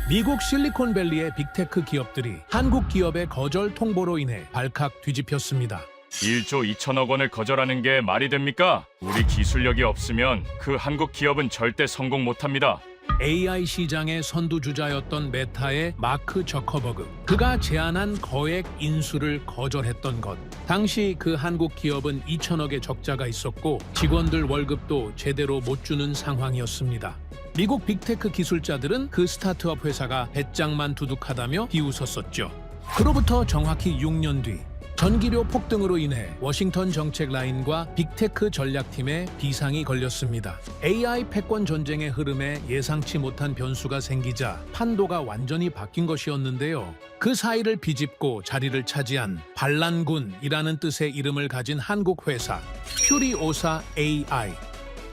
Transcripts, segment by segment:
미국 실리콘밸리의 빅테크 기업들이 한국 기업의 거절 통보로 인해 발칵 뒤집혔습니다. 1조 2천억 원을 거절하는 게 말이 됩니까? 우리 기술력이 없으면 그 한국 기업은 절대 성공 못합니다. AI 시장의 선두주자였던 메타의 마크 저커버그. 그가 제안한 거액 인수를 거절했던 것. 당시 그 한국 기업은 2천억의 적자가 있었고 직원들 월급도 제대로 못 주는 상황이었습니다. 미국 빅테크 기술자들은 그 스타트업 회사가 배짱만 두둑하다며 비웃었었죠. 그로부터 정확히 6년 뒤 전기료 폭등으로 인해 워싱턴 정책 라인과 빅테크 전략팀에 비상이 걸렸습니다. AI 패권 전쟁의 흐름에 예상치 못한 변수가 생기자 판도가 완전히 바뀐 것이었는데요. 그 사이를 비집고 자리를 차지한 반란군이라는 뜻의 이름을 가진 한국 회사 퓨리오사 AI.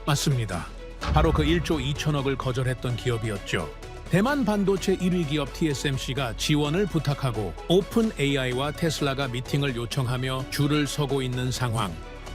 맞습니다. 바로 그 1조 2천억을 거절했던 기업이었죠. 대만 반도체 1위 기업 TSMC가 지원을 부탁하고 오픈 AI와 테슬라가 미팅을 요청하며 줄을 서고 있는 상황.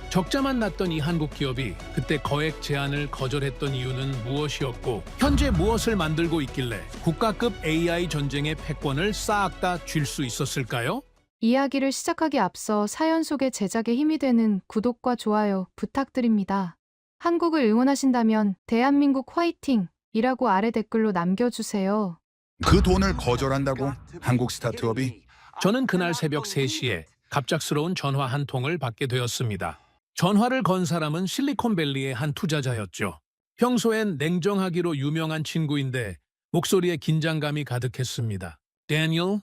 적자만 났던 이 한국 기업이 그때 거액 제안을 거절했던 이유는 무엇이었고 현재 무엇을 만들고 있길래 국가급 AI 전쟁의 패권을 싹 다 쥘 수 있었을까요? 이야기를 시작하기 앞서 사연 속의 제작에 힘이 되는 구독과 좋아요 부탁드립니다. 한국을 응원하신다면 대한민국 화이팅! 이라고 아래 댓글로 남겨주세요. 그 돈을 거절한다고 한국 스타트업이? 저는 그날 새벽 3시에 갑작스러운 전화 한 통을 받게 되었습니다. 전화를 건 사람은 실리콘밸리의 한 투자자였죠. 평소엔 냉정하기로 유명한 친구인데 목소리에 긴장감이 가득했습니다. Daniel,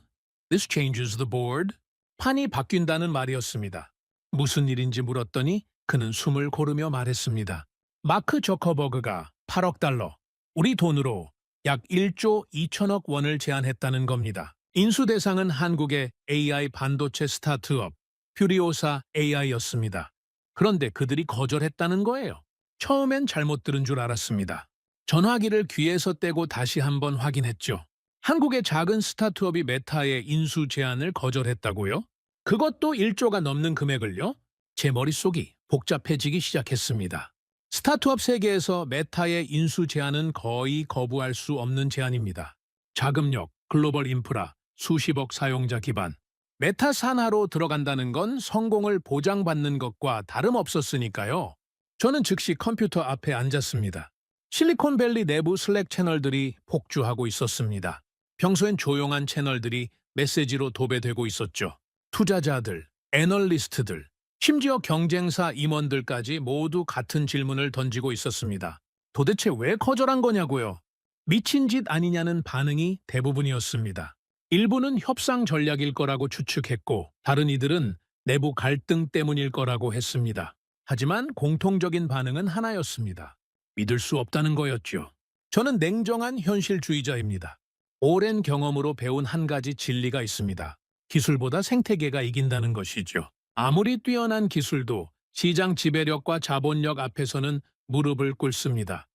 this changes the board. 판이 바뀐다는 말이었습니다. 무슨 일인지 물었더니 그는 숨을 고르며 말했습니다. 마크 저커버그가 8억 달러, 우리 돈으로 약 1조 2천억 원을 제안했다는 겁니다. 인수 대상은 한국의 AI 반도체 스타트업 퓨리오사 AI였습니다. 그런데 그들이 거절했다는 거예요. 처음엔 잘못 들은 줄 알았습니다. 전화기를 귀에서 떼고 다시 한번 확인했죠. 한국의 작은 스타트업이 메타의 인수 제안을 거절했다고요? 그것도 1조가 넘는 금액을요? 제 머릿속이 복잡해지기 시작했습니다. 스타트업 세계에서 메타의 인수 제안은 거의 거부할 수 없는 제안입니다. 자금력, 글로벌 인프라, 수십억 사용자 기반. 메타 산하로 들어간다는 건 성공을 보장받는 것과 다름없었으니까요. 저는 즉시 컴퓨터 앞에 앉았습니다. 실리콘밸리 내부 슬랙 채널들이 폭주하고 있었습니다. 평소엔 조용한 채널들이 메시지로 도배되고 있었죠. 투자자들, 애널리스트들, 심지어 경쟁사 임원들까지 모두 같은 질문을 던지고 있었습니다. 도대체 왜 거절한 거냐고요? 미친 짓 아니냐는 반응이 대부분이었습니다. 일부는 협상 전략일 거라고 추측했고 다른 이들은 내부 갈등 때문일 거라고 했습니다. 하지만 공통적인 반응은 하나였습니다. 믿을 수 없다는 거였죠. 저는 냉정한 현실주의자입니다. 오랜 경험으로 배운 한 가지 진리가 있습니다. 기술보다 생태계가 이긴다는 것이죠. 아무리 뛰어난 기술도 시장 지배력과 자본력 앞에서는 무릎을 꿇습니다.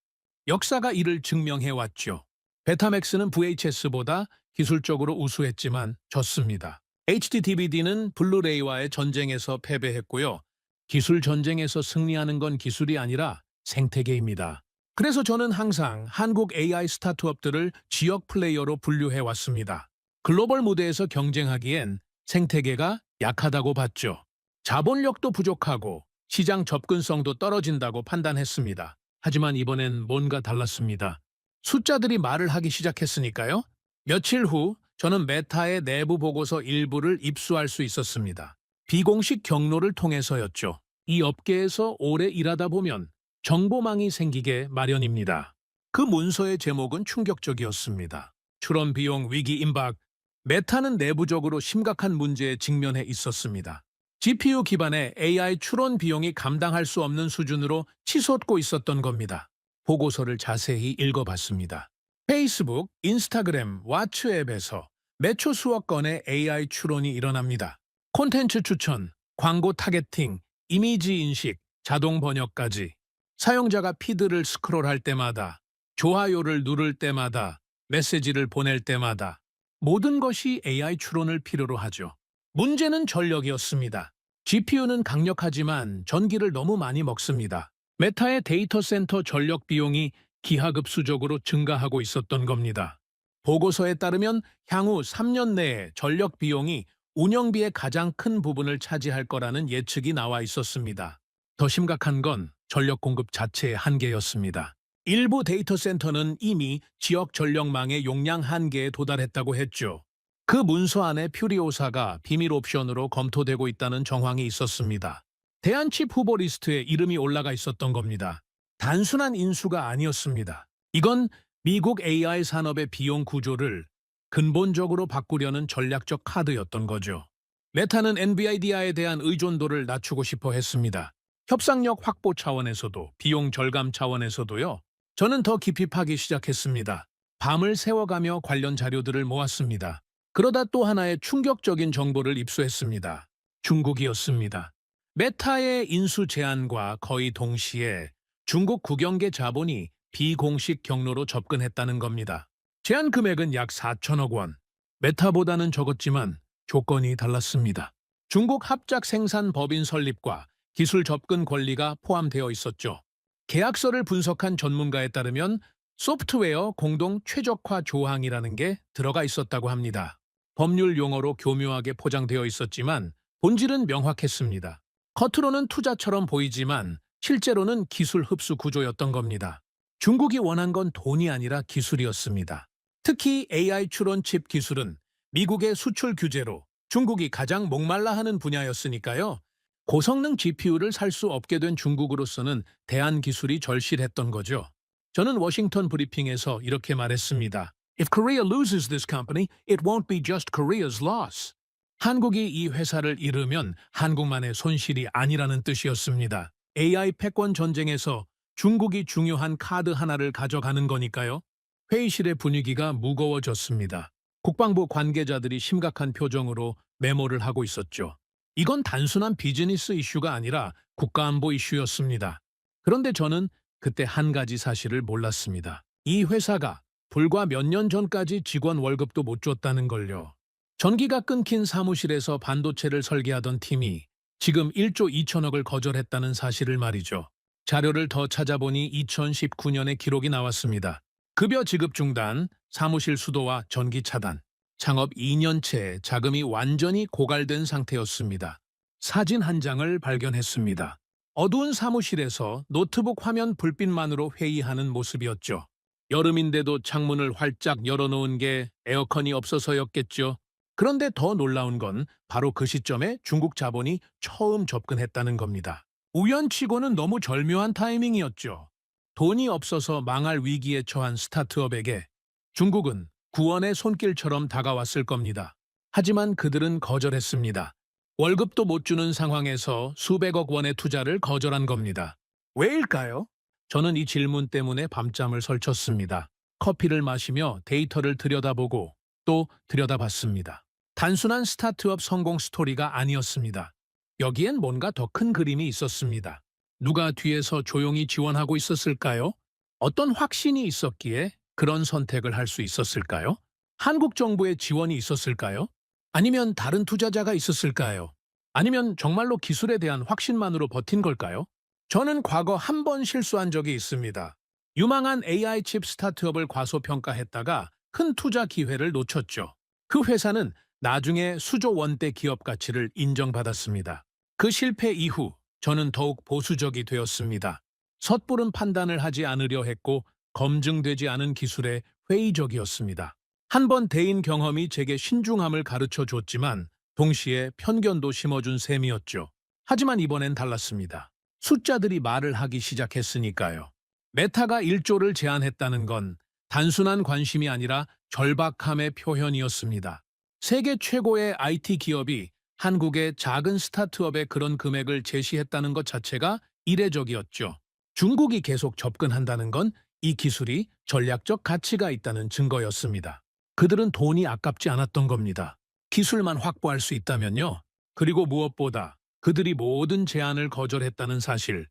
역사가 이를 증명해왔죠. 베타맥스는 VHS보다 기술적으로 우수했지만 졌습니다. HD-DVD는 블루레이와의 전쟁에서 패배했고요. 기술 전쟁에서 승리하는 건 기술이 아니라 생태계입니다. 그래서 저는 항상 한국 AI 스타트업들을 지역 플레이어로 분류해왔습니다. 글로벌 무대에서 경쟁하기엔 생태계가 약하다고 봤죠. 자본력도 부족하고 시장 접근성도 떨어진다고 판단했습니다. 하지만 이번엔 뭔가 달랐습니다. 숫자들이 말을 하기 시작했으니까요. 며칠 후 저는 메타의 내부 보고서 일부를 입수할 수 있었습니다. 비공식 경로를 통해서였죠. 이 업계에서 오래 일하다 보면 정보망이 생기게 마련입니다. 그 문서의 제목은 충격적이었습니다. 출원 비용 위기 임박. 메타는 내부적으로 심각한 문제에 직면해 있었습니다. GPU 기반의 AI 추론 비용이 감당할 수 없는 수준으로 치솟고 있었던 겁니다. 보고서를 자세히 읽어봤습니다. 페이스북, 인스타그램, 왓츠앱에서 매초 수억 건의 AI 추론이 일어납니다. 콘텐츠 추천, 광고 타겟팅, 이미지 인식, 자동 번역까지. 사용자가 피드를 스크롤할 때마다, 좋아요를 누를 때마다, 메시지를 보낼 때마다 모든 것이 AI 추론을 필요로 하죠. 문제는 전력이었습니다. GPU는 강력하지만 전기를 너무 많이 먹습니다. 메타의 데이터 센터 전력 비용이 기하급수적으로 증가하고 있었던 겁니다. 보고서에 따르면 향후 3년 내에 전력 비용이 운영비의 가장 큰 부분을 차지할 거라는 예측이 나와 있었습니다. 더 심각한 건 전력 공급 자체의 한계였습니다. 일부 데이터 센터는 이미 지역 전력망의 용량 한계에 도달했다고 했죠. 그 문서 안에 퓨리오사가 비밀 옵션으로 검토되고 있다는 정황이 있었습니다. 대한칩 후보 리스트에 이름이 올라가 있었던 겁니다. 단순한 인수가 아니었습니다. 이건 미국 AI 산업의 비용 구조를 근본적으로 바꾸려는 전략적 카드였던 거죠. 메타는 엔비디아에 대한 의존도를 낮추고 싶어 했습니다. 협상력 확보 차원에서도 비용 절감 차원에서도요. 저는 더 깊이 파기 시작했습니다. 밤을 새워가며 관련 자료들을 모았습니다. 그러다 또 하나의 충격적인 정보를 입수했습니다. 중국이었습니다. 메타의 인수 제안과 거의 동시에 중국 국영계 자본이 비공식 경로로 접근했다는 겁니다. 제안 금액은 약 4천억 원. 메타보다는 적었지만 조건이 달랐습니다. 중국 합작 생산 법인 설립과 기술 접근 권리가 포함되어 있었죠. 계약서를 분석한 전문가에 따르면 소프트웨어 공동 최적화 조항이라는 게 들어가 있었다고 합니다. 법률 용어로 교묘하게 포장되어 있었지만 본질은 명확했습니다. 겉으로는 투자처럼 보이지만 실제로는 기술 흡수 구조였던 겁니다. 중국이 원한 건 돈이 아니라 기술이었습니다. 특히 AI 추론 칩 기술은 미국의 수출 규제로 중국이 가장 목말라 하는 분야였으니까요. 고성능 GPU를 살 수 없게 된 중국으로서는 대안 기술이 절실했던 거죠. 저는 워싱턴 브리핑에서 이렇게 말했습니다. If Korea loses this company, it won't be just Korea's loss. 한국이 이 회사를 잃으면 한국만의 손실이 아니라는 뜻이었습니다. AI 패권 전쟁에서 중국이 중요한 카드 하나를 가져가는 거니까요. 회의실의 분위기가 무거워졌습니다. 국방부 관계자들이 심각한 표정으로 메모를 하고 있었죠. 이건 단순한 비즈니스 이슈가 아니라 국가안보 이슈였습니다. 그런데 저는 그때 한 가지 사실을 몰랐습니다. 이 회사가 불과 몇 년 전까지 직원 월급도 못 줬다는 걸요. 전기가 끊긴 사무실에서 반도체를 설계하던 팀이 지금 1조 2천억을 거절했다는 사실을 말이죠. 자료를 더 찾아보니 2019년에 기록이 나왔습니다. 급여 지급 중단, 사무실 수도와 전기 차단. 창업 2년째 자금이 완전히 고갈된 상태였습니다. 사진 한 장을 발견했습니다. 어두운 사무실에서 노트북 화면 불빛만으로 회의하는 모습이었죠. 여름인데도 창문을 활짝 열어놓은 게 에어컨이 없어서였겠죠. 그런데 더 놀라운 건 바로 그 시점에 중국 자본이 처음 접근했다는 겁니다. 우연치고는 너무 절묘한 타이밍이었죠. 돈이 없어서 망할 위기에 처한 스타트업에게 중국은 구원의 손길처럼 다가왔을 겁니다. 하지만 그들은 거절했습니다. 월급도 못 주는 상황에서 수백억 원의 투자를 거절한 겁니다. 왜일까요? 저는 이 질문 때문에 밤잠을 설쳤습니다. 커피를 마시며 데이터를 들여다보고 또 들여다봤습니다. 단순한 스타트업 성공 스토리가 아니었습니다. 여기엔 뭔가 더 큰 그림이 있었습니다. 누가 뒤에서 조용히 지원하고 있었을까요? 어떤 확신이 있었기에 그런 선택을 할 수 있었을까요? 한국 정부의 지원이 있었을까요? 아니면 다른 투자자가 있었을까요? 아니면 정말로 기술에 대한 확신만으로 버틴 걸까요? 저는 과거 한 번 실수한 적이 있습니다. 유망한 AI 칩 스타트업을 과소평가했다가 큰 투자 기회를 놓쳤죠. 그 회사는 나중에 수조 원대 기업 가치를 인정받았습니다. 그 실패 이후 저는 더욱 보수적이 되었습니다. 섣부른 판단을 하지 않으려 했고 검증되지 않은 기술에 회의적이었습니다. 한 번 대인 경험이 제게 신중함을 가르쳐 줬지만 동시에 편견도 심어준 셈이었죠. 하지만 이번엔 달랐습니다. 숫자들이 말을 하기 시작했으니까요. 메타가 1조를 제안했다는 건 단순한 관심이 아니라 절박함의 표현이었습니다. 세계 최고의 IT 기업이 한국의 작은 스타트업에 그런 금액을 제시했다는 것 자체가 이례적이었죠. 중국이 계속 접근한다는 건 이 기술이 전략적 가치가 있다는 증거였습니다. 그들은 돈이 아깝지 않았던 겁니다. 기술만 확보할 수 있다면요. 그리고 무엇보다 그들이 모든 제안을 거절했다는 사실.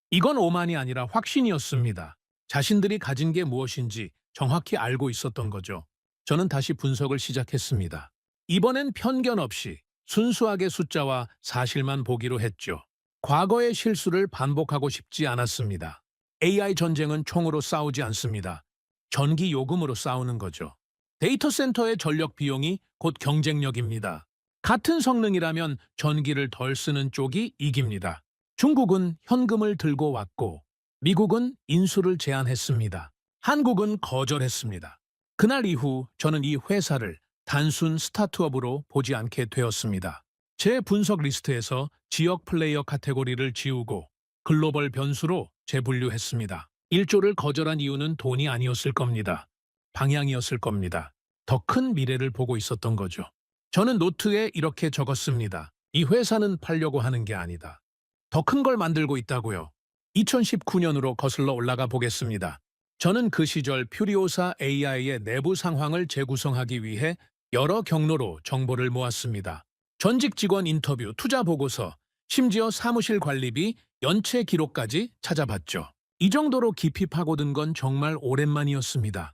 이건 오만이 아니라 확신이었습니다. 자신들이 가진 게 무엇인지 정확히 알고 있었던 거죠. 저는 다시 분석을 시작했습니다. 이번엔 편견 없이 순수하게 숫자와 사실만 보기로 했죠. 과거의 실수를 반복하고 싶지 않았습니다. AI 전쟁은 총으로 싸우지 않습니다. 전기 요금으로 싸우는 거죠. 데이터 센터의 전력 비용이 곧 경쟁력입니다. 같은 성능이라면 전기를 덜 쓰는 쪽이 이깁니다. 중국은 현금을 들고 왔고 미국은 인수를 제안했습니다. 한국은 거절했습니다. 그날 이후 저는 이 회사를 단순 스타트업으로 보지 않게 되었습니다. 제 분석 리스트에서 지역 플레이어 카테고리를 지우고 글로벌 변수로 재분류했습니다. 1조를 거절한 이유는 돈이 아니었을 겁니다. 방향이었을 겁니다. 더 큰 미래를 보고 있었던 거죠. 저는 노트에 이렇게 적었습니다. 이 회사는 팔려고 하는 게 아니다. 더 큰 걸 만들고 있다고요. 2019년으로 거슬러 올라가 보겠습니다. 저는 그 시절 퓨리오사 AI의 내부 상황을 재구성하기 위해 여러 경로로 정보를 모았습니다. 전직 직원 인터뷰, 투자 보고서, 심지어 사무실 관리비, 연체 기록까지 찾아봤죠. 이 정도로 깊이 파고든 건 정말 오랜만이었습니다.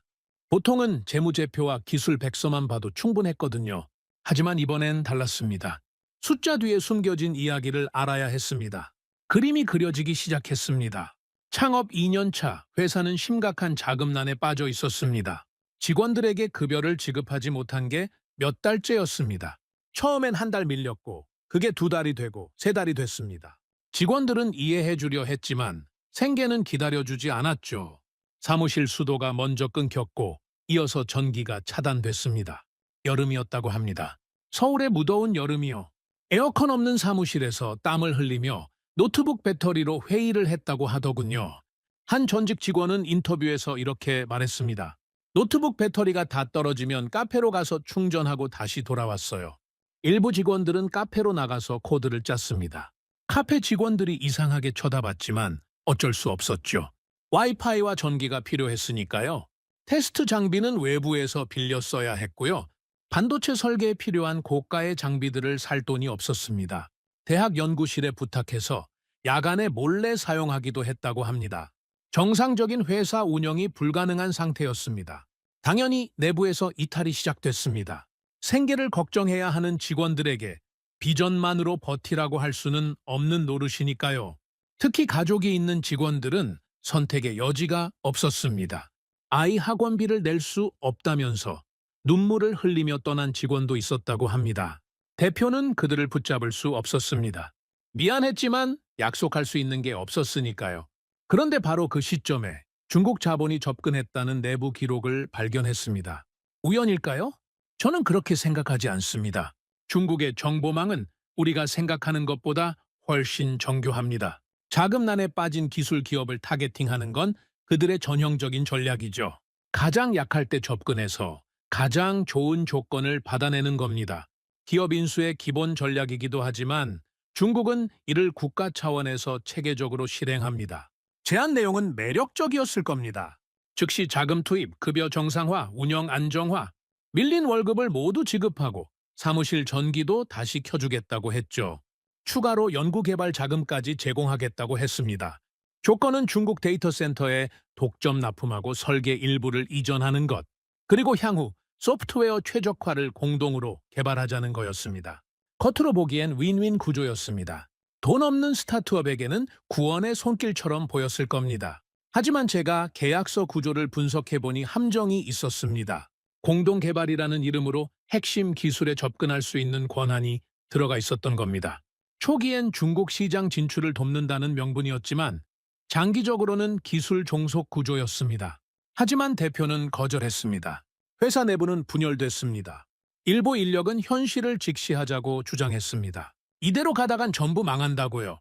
보통은 재무제표와 기술 백서만 봐도 충분했거든요. 하지만 이번엔 달랐습니다. 숫자 뒤에 숨겨진 이야기를 알아야 했습니다. 그림이 그려지기 시작했습니다. 창업 2년 차 회사는 심각한 자금난에 빠져 있었습니다. 직원들에게 급여를 지급하지 못한 게 몇 달째였습니다. 처음엔 한 달 밀렸고 그게 2달이 되고 3달이 됐습니다. 직원들은 이해해 주려 했지만 생계는 기다려주지 않았죠. 사무실 수도가 먼저 끊겼고 이어서 전기가 차단됐습니다. 여름이었다고 합니다. 서울의 무더운 여름이요. 에어컨 없는 사무실에서 땀을 흘리며 노트북 배터리로 회의를 했다고 하더군요. 한 전직 직원은 인터뷰에서 이렇게 말했습니다. 노트북 배터리가 다 떨어지면 카페로 가서 충전하고 다시 돌아왔어요. 일부 직원들은 카페로 나가서 코드를 짰습니다. 카페 직원들이 이상하게 쳐다봤지만 어쩔 수 없었죠. 와이파이와 전기가 필요했으니까요. 테스트 장비는 외부에서 빌려 써야 했고요. 반도체 설계에 필요한 고가의 장비들을 살 돈이 없었습니다. 대학 연구실에 부탁해서 야간에 몰래 사용하기도 했다고 합니다. 정상적인 회사 운영이 불가능한 상태였습니다. 당연히 내부에서 이탈이 시작됐습니다. 생계를 걱정해야 하는 직원들에게 비전만으로 버티라고 할 수는 없는 노릇이니까요. 특히 가족이 있는 직원들은 선택의 여지가 없었습니다. 아이 학원비를 낼 수 없다면서 눈물을 흘리며 떠난 직원도 있었다고 합니다. 대표는 그들을 붙잡을 수 없었습니다. 미안했지만 약속할 수 있는 게 없었으니까요. 그런데 바로 그 시점에 중국 자본이 접근했다는 내부 기록을 발견했습니다. 우연일까요? 저는 그렇게 생각하지 않습니다. 중국의 정보망은 우리가 생각하는 것보다 훨씬 정교합니다. 자금난에 빠진 기술 기업을 타겟팅하는 건 그들의 전형적인 전략이죠. 가장 약할 때 접근해서 가장 좋은 조건을 받아내는 겁니다. 기업 인수의 기본 전략이기도 하지만 중국은 이를 국가 차원에서 체계적으로 실행합니다. 제안 내용은 매력적이었을 겁니다. 즉시 자금 투입, 급여 정상화, 운영 안정화, 밀린 월급을 모두 지급하고 사무실 전기도 다시 켜주겠다고 했죠. 추가로 연구개발 자금까지 제공하겠다고 했습니다. 조건은 중국 데이터 센터에 독점 납품하고 설계 일부를 이전하는 것, 그리고 향후 소프트웨어 최적화를 공동으로 개발하자는 거였습니다. 겉으로 보기엔 윈윈 구조였습니다. 돈 없는 스타트업에게는 구원의 손길처럼 보였을 겁니다. 하지만 제가 계약서 구조를 분석해보니 함정이 있었습니다. 공동개발이라는 이름으로 핵심 기술에 접근할 수 있는 권한이 들어가 있었던 겁니다. 초기엔 중국 시장 진출을 돕는다는 명분이었지만 장기적으로는 기술 종속 구조였습니다. 하지만 대표는 거절했습니다. 회사 내부는 분열됐습니다. 일부 인력은 현실을 직시하자고 주장했습니다. 이대로 가다간 전부 망한다고요.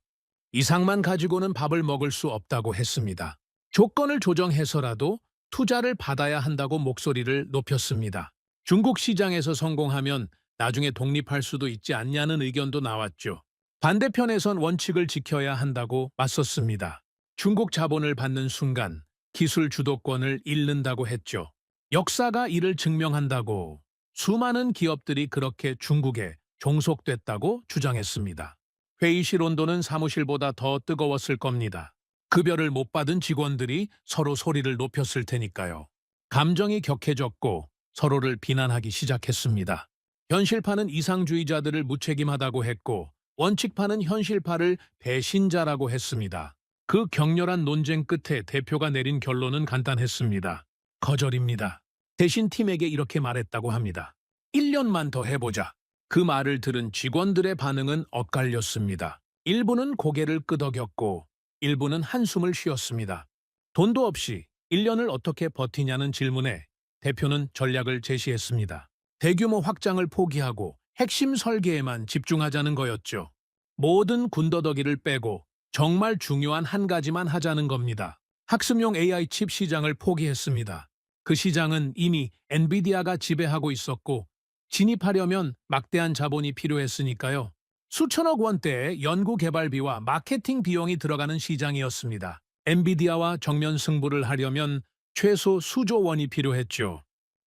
이상만 가지고는 밥을 먹을 수 없다고 했습니다. 조건을 조정해서라도 투자를 받아야 한다고 목소리를 높였습니다. 중국 시장에서 성공하면 나중에 독립할 수도 있지 않냐는 의견도 나왔죠. 반대편에선 원칙을 지켜야 한다고 맞섰습니다. 중국 자본을 받는 순간 기술 주도권을 잃는다고 했죠. 역사가 이를 증명한다고 수많은 기업들이 그렇게 중국에 종속됐다고 주장했습니다. 회의실 온도는 사무실보다 더 뜨거웠을 겁니다. 급여를 못 받은 직원들이 서로 소리를 높였을 테니까요. 감정이 격해졌고 서로를 비난하기 시작했습니다. 현실파는 이상주의자들을 무책임하다고 했고 원칙파는 현실파를 배신자라고 했습니다. 그 격렬한 논쟁 끝에 대표가 내린 결론은 간단했습니다. 거절입니다. 대신 팀에게 이렇게 말했다고 합니다. 1년만 더 해보자. 그 말을 들은 직원들의 반응은 엇갈렸습니다. 일부는 고개를 끄덕였고 일부는 한숨을 쉬었습니다. 돈도 없이 1년을 어떻게 버티냐는 질문에 대표는 전략을 제시했습니다. 대규모 확장을 포기하고 핵심 설계에만 집중하자는 거였죠. 모든 군더더기를 빼고 정말 중요한 한 가지만 하자는 겁니다. 학습용 AI 칩 시장을 포기했습니다. 그 시장은 이미 엔비디아가 지배하고 있었고 진입하려면 막대한 자본이 필요했으니까요. 수천억 원대의 연구 개발비와 마케팅 비용이 들어가는 시장이었습니다. 엔비디아와 정면 승부를 하려면 최소 수조 원이 필요했죠.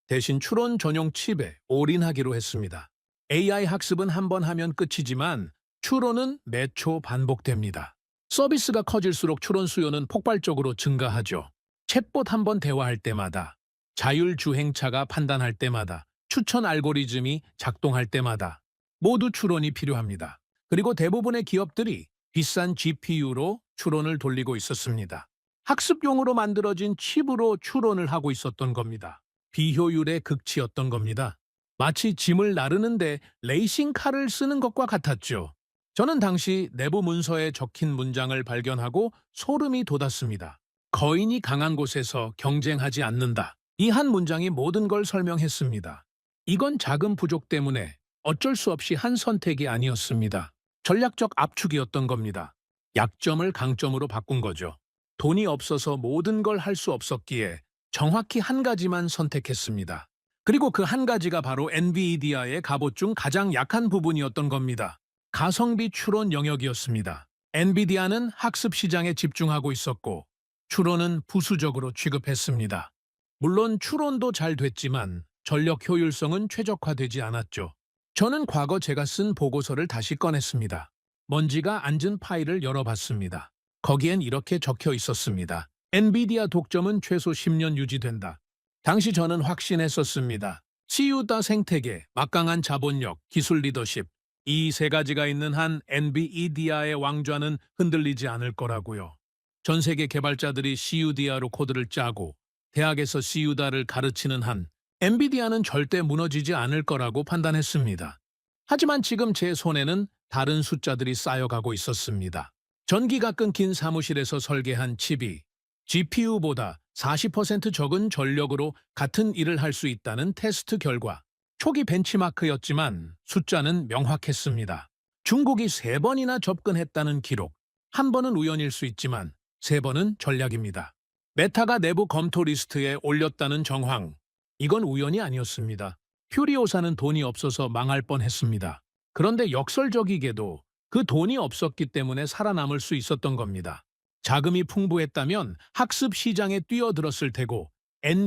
대신 추론 전용 칩에 올인하기로 했습니다. AI 학습은 한 번 하면 끝이지만 추론은 매초 반복됩니다. 서비스가 커질수록 추론 수요는 폭발적으로 증가하죠. 챗봇 한 번 대화할 때마다, 자율주행차가 판단할 때마다, 추천 알고리즘이 작동할 때마다 모두 추론이 필요합니다. 그리고 대부분의 기업들이 비싼 GPU로 추론을 돌리고 있었습니다. 학습용으로 만들어진 칩으로 추론을 하고 있었던 겁니다. 비효율의 극치였던 겁니다. 마치 짐을 나르는데 레이싱카를 쓰는 것과 같았죠. 저는 당시 내부 문서에 적힌 문장을 발견하고 소름이 돋았습니다. 거인이 강한 곳에서 경쟁하지 않는다. 이 한 문장이 모든 걸 설명했습니다. 이건 자금 부족 때문에 어쩔 수 없이 한 선택이 아니었습니다. 전략적 압축이었던 겁니다. 약점을 강점으로 바꾼 거죠. 돈이 없어서 모든 걸 할 수 없었기에 정확히 한 가지만 선택했습니다. 그리고 그 한 가지가 바로 엔비디아의 갑옷 중 가장 약한 부분이었던 겁니다. 가성비 추론 영역이었습니다. 엔비디아는 학습 시장에 집중하고 있었고 추론은 부수적으로 취급했습니다. 물론 추론도 잘 됐지만 전력 효율성은 최적화되지 않았죠. 저는 과거 제가 쓴 보고서를 다시 꺼냈습니다. 먼지가 앉은 파일을 열어봤습니다. 거기엔 이렇게 적혀 있었습니다. 엔비디아 독점은 최소 10년 유지된다. 당시 저는 확신했었습니다. 치유다 생태계, 막강한 자본력, 기술 리더십, 이 세 가지가 있는 한 엔비디아의 왕좌는 흔들리지 않을 거라고요. 전 세계 개발자들이 CUDA로 코드를 짜고 대학에서 CUDA를 가르치는 한 엔비디아는 절대 무너지지 않을 거라고 판단했습니다. 하지만 지금 제 손에는 다른 숫자들이 쌓여가고 있었습니다. 전기가 끊긴 사무실에서 설계한 칩이 GPU보다 40% 적은 전력으로 같은 일을 할 수 있다는 테스트 결과. 초기 벤치마크였지만 숫자는 명확했습니다. 중국이 3번이나 접근했다는 기록. 한 번은 우연일 수 있지만 3번은 전략입니다. 메타가 내부 검토 리스트에 올렸다는 정황. 이건 우연이 아니었습니다. 퓨리오사는 돈이 없어서 망할 뻔했습니다. 그런데 역설적이게도 그 돈이 없었기 때문에 살아남을 수 있었던 겁니다. 자금이 풍부했다면 학습 시장에 뛰어들었을 테고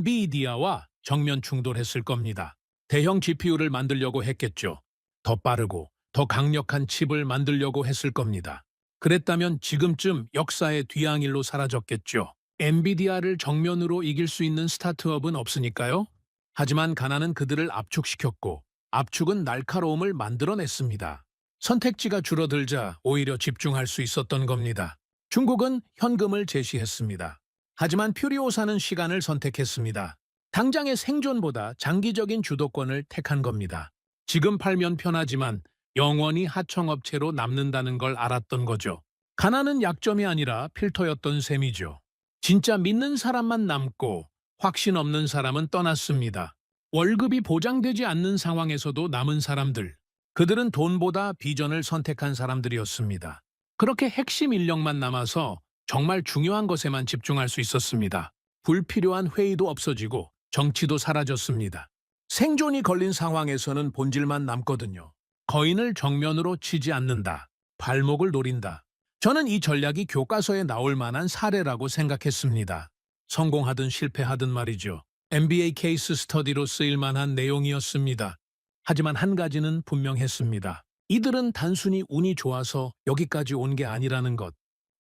엔비디아와 정면 충돌했을 겁니다. 대형 GPU를 만들려고 했겠죠. 더 빠르고 더 강력한 칩을 만들려고 했을 겁니다. 그랬다면 지금쯤 역사의 뒤앙일로 사라졌겠죠. 엔비디아를 정면으로 이길 수 있는 스타트업은 없으니까요. 하지만 가난은 그들을 압축시켰고 압축은 날카로움을 만들어냈습니다. 선택지가 줄어들자 오히려 집중할 수 있었던 겁니다. 중국은 현금을 제시했습니다. 하지만 퓨리오사는 시간을 선택했습니다. 당장의 생존보다 장기적인 주도권을 택한 겁니다. 지금 팔면 편하지만 영원히 하청업체로 남는다는 걸 알았던 거죠. 가난은 약점이 아니라 필터였던 셈이죠. 진짜 믿는 사람만 남고 확신 없는 사람은 떠났습니다. 월급이 보장되지 않는 상황에서도 남은 사람들. 그들은 돈보다 비전을 선택한 사람들이었습니다. 그렇게 핵심 인력만 남아서 정말 중요한 것에만 집중할 수 있었습니다. 불필요한 회의도 없어지고 정치도 사라졌습니다. 생존이 걸린 상황에서는 본질만 남거든요. 거인을 정면으로 치지 않는다. 발목을 노린다. 저는 이 전략이 교과서에 나올 만한 사례라고 생각했습니다. 성공하든 실패하든 말이죠. MBA 케이스 스터디로 쓰일 만한 내용이었습니다. 하지만 한 가지는 분명했습니다. 이들은 단순히 운이 좋아서 여기까지 온 게 아니라는 것.